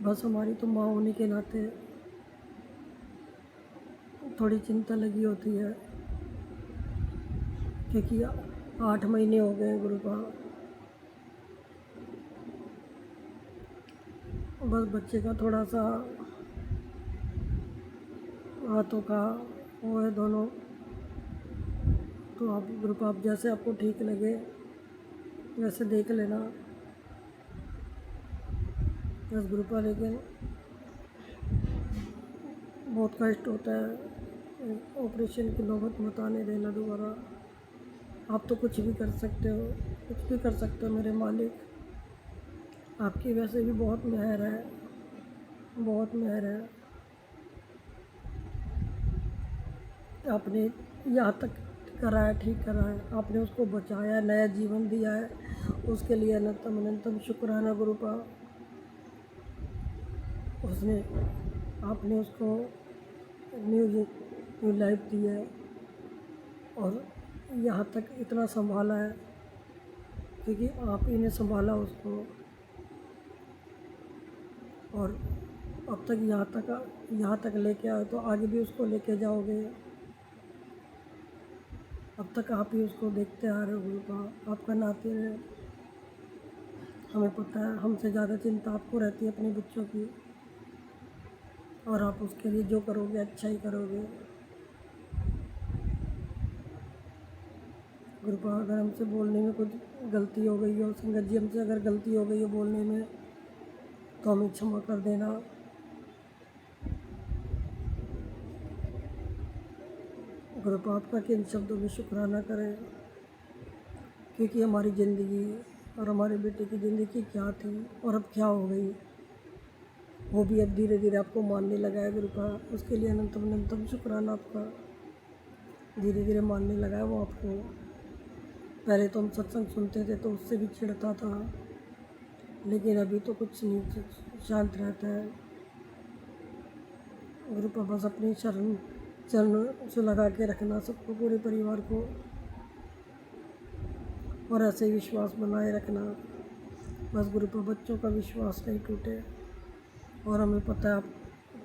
बस हमारी तो माँ होने के नाते थोड़ी चिंता लगी होती है, क्योंकि 8 महीने हो गए हैं गुरुपा। बस बच्चे का थोड़ा सा हाथों का वो है दोनों, तो आप गुरुपा आप जैसे आपको ठीक लगे वैसे देख लेना बस गुरुपा। लेकिन बहुत कष्ट होता है, ऑपरेशन की नौबत मत आने देना दोबारा। आप तो कुछ भी कर सकते हो, कुछ भी कर सकते हो मेरे मालिक, आपकी वैसे भी बहुत मेहर है, बहुत मेहर है। आपने यहाँ तक कराया, ठीक कराया, आपने उसको बचाया, नया जीवन दिया है, उसके लिए अनंतम अनंतम शुक्राना गुरुपा। उसने आपने उसको न्यू लाइफ दी है, और यहाँ तक इतना संभाला है क्योंकि आप ही ने संभाला उसको, और अब तक यहाँ तक लेके आए, तो आगे भी उसको लेके जाओगे। अब तक आप ही उसको देखते आ रहे हो गुरुपा, आपका नाते रहे। हमें पता है हमसे ज़्यादा चिंता आपको रहती है अपने बच्चों की, और आप उसके लिए जो करोगे अच्छा ही करोगे गुरुपा। अगर हमसे बोलने में कुछ गलती हो गई हो, संगत जी हमसे अगर गलती हो गई हो बोलने में, तो हमें क्षमा कर देना गुरुपा। आपका किन शब्दों में शुक्राना करें, क्योंकि हमारी ज़िंदगी और हमारे बेटे की ज़िंदगी क्या थी और अब क्या हो गई, वो भी अब धीरे धीरे आपको मानने लगा है गुरुपा। उसके लिए अनंतम अनंतम शुक्राना आपका, धीरे धीरे मानने लगा है वो आपको। पहले तो हम सत्संग सुनते थे तो उससे भी चिढ़ता था, लेकिन अभी तो कुछ नहीं, शांत रहता है गुरुपा। बस अपनी चरण से लगा के रखना सबको, पूरे परिवार को, और ऐसे ही विश्वास बनाए रखना बस गुरुपा। बच्चों का विश्वास नहीं टूटे, और हमें पता है आप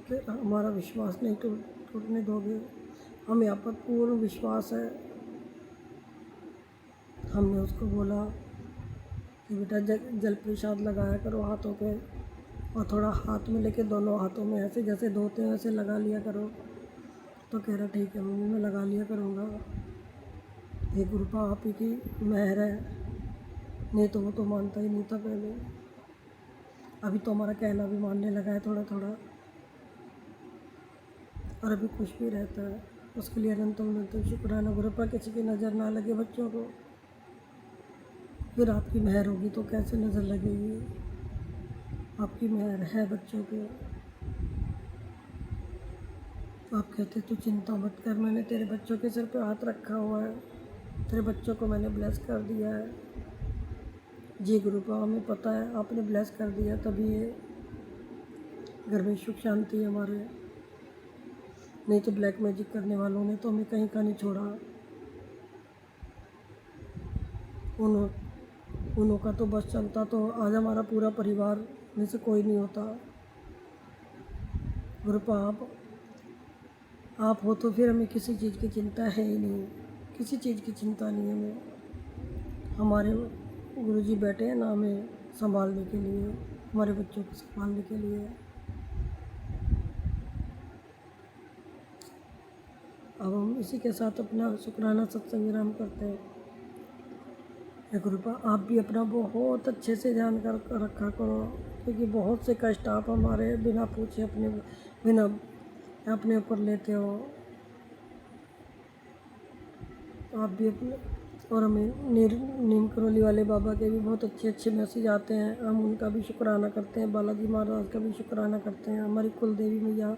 कि हमारा विश्वास नहीं टूटने दोगे, हमें आप पर पूर्ण विश्वास है। हमने उसको बोला कि बेटा जल प्रसाद लगाया करो हाथों पे, और थोड़ा हाथ में लेके दोनों हाथों में ऐसे जैसे धोते हैं वैसे लगा लिया करो। तो कह रहा ठीक है मम्मी, मैं लगा लिया करूँगा। ये गुरुपा आप ही की मेहर है, नहीं तो वो तो मानता ही नहीं था पहले, अभी तो हमारा कहना भी मानने लगा है थोड़ा थोड़ा, और अभी खुश भी रहता है। उसके लिए अनंतम अनंतम शुक्राना गुरुपा। किसी की नज़र ना लगे बच्चों को, फिर आपकी मेहर होगी तो कैसे नज़र लगेगी। आपकी मेहर है बच्चों पे। आप कहते तू चिंता मत कर, मैंने तेरे बच्चों के सिर पे हाथ रखा हुआ है, तेरे बच्चों को मैंने ब्लेस कर दिया है। जी गुरुपा, हमें पता है आपने ब्लेस कर दिया, तभी ये घर में सुख शांति है हमारे, नहीं तो ब्लैक मैजिक करने वालों ने तो हमें कहीं का नहीं छोड़ा। उन्हों का तो बस चलता तो आज हमारा पूरा परिवार में से कोई नहीं होता। गुरुपा आप हो तो फिर हमें किसी चीज़ की चिंता है ही नहीं, किसी चीज़ की चिंता नहीं हमें। हमारे गुरुजी बैठे हैं ना हमें संभालने के लिए, हमारे बच्चों को संभालने के लिए। अब हम इसी के साथ अपना शुक्राना सत्संग विराम करते हैं। हे गुरुपा आप भी अपना बहुत अच्छे से ध्यान कर रखा करो, क्योंकि बहुत से कष्ट आप हमारे बिना पूछे बिना अपने ऊपर लेते हो। आप भी अपने और हमें नीम करौली वाले बाबा के भी बहुत अच्छे अच्छे मैसेज आते हैं, हम उनका भी शुक्राना करते हैं। बालाजी महाराज का भी शुक्राना करते हैं, हमारी कुल देवी मैया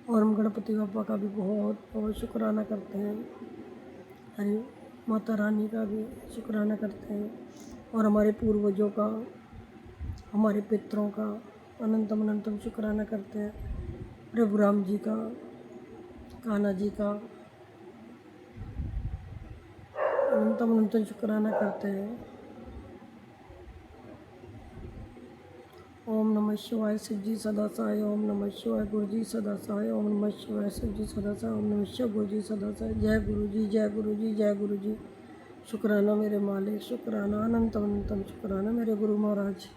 और हम गणपति बाबा का भी बहुत बहुत शुक्राना करते हैं। हरी माता रानी का भी शुक्राना करते हैं और हमारे पूर्वजों का, हमारे पितरों का अनंतम अनंतम शुक्राना करते हैं। प्रभु राम जी का, कान्हा जी का अनंतम अनंतम शुक्राना करते हैं। ओम नमः शिवाय शिव जी सदा सहाय, ओम नमः शिवाय गुरु जी सदा सहाय, ओम नमः शिवाय शिव जी सदा सहाय, ओम नमः शिवाय गुरु जी सदा सहाय। जय गुरु जी, जय गुरु जी, जय गुरु जी। शुक्राना मेरे मालिक, शुक्राना अनंतम अनंतम शुक्राना मेरे गुरु महाराज।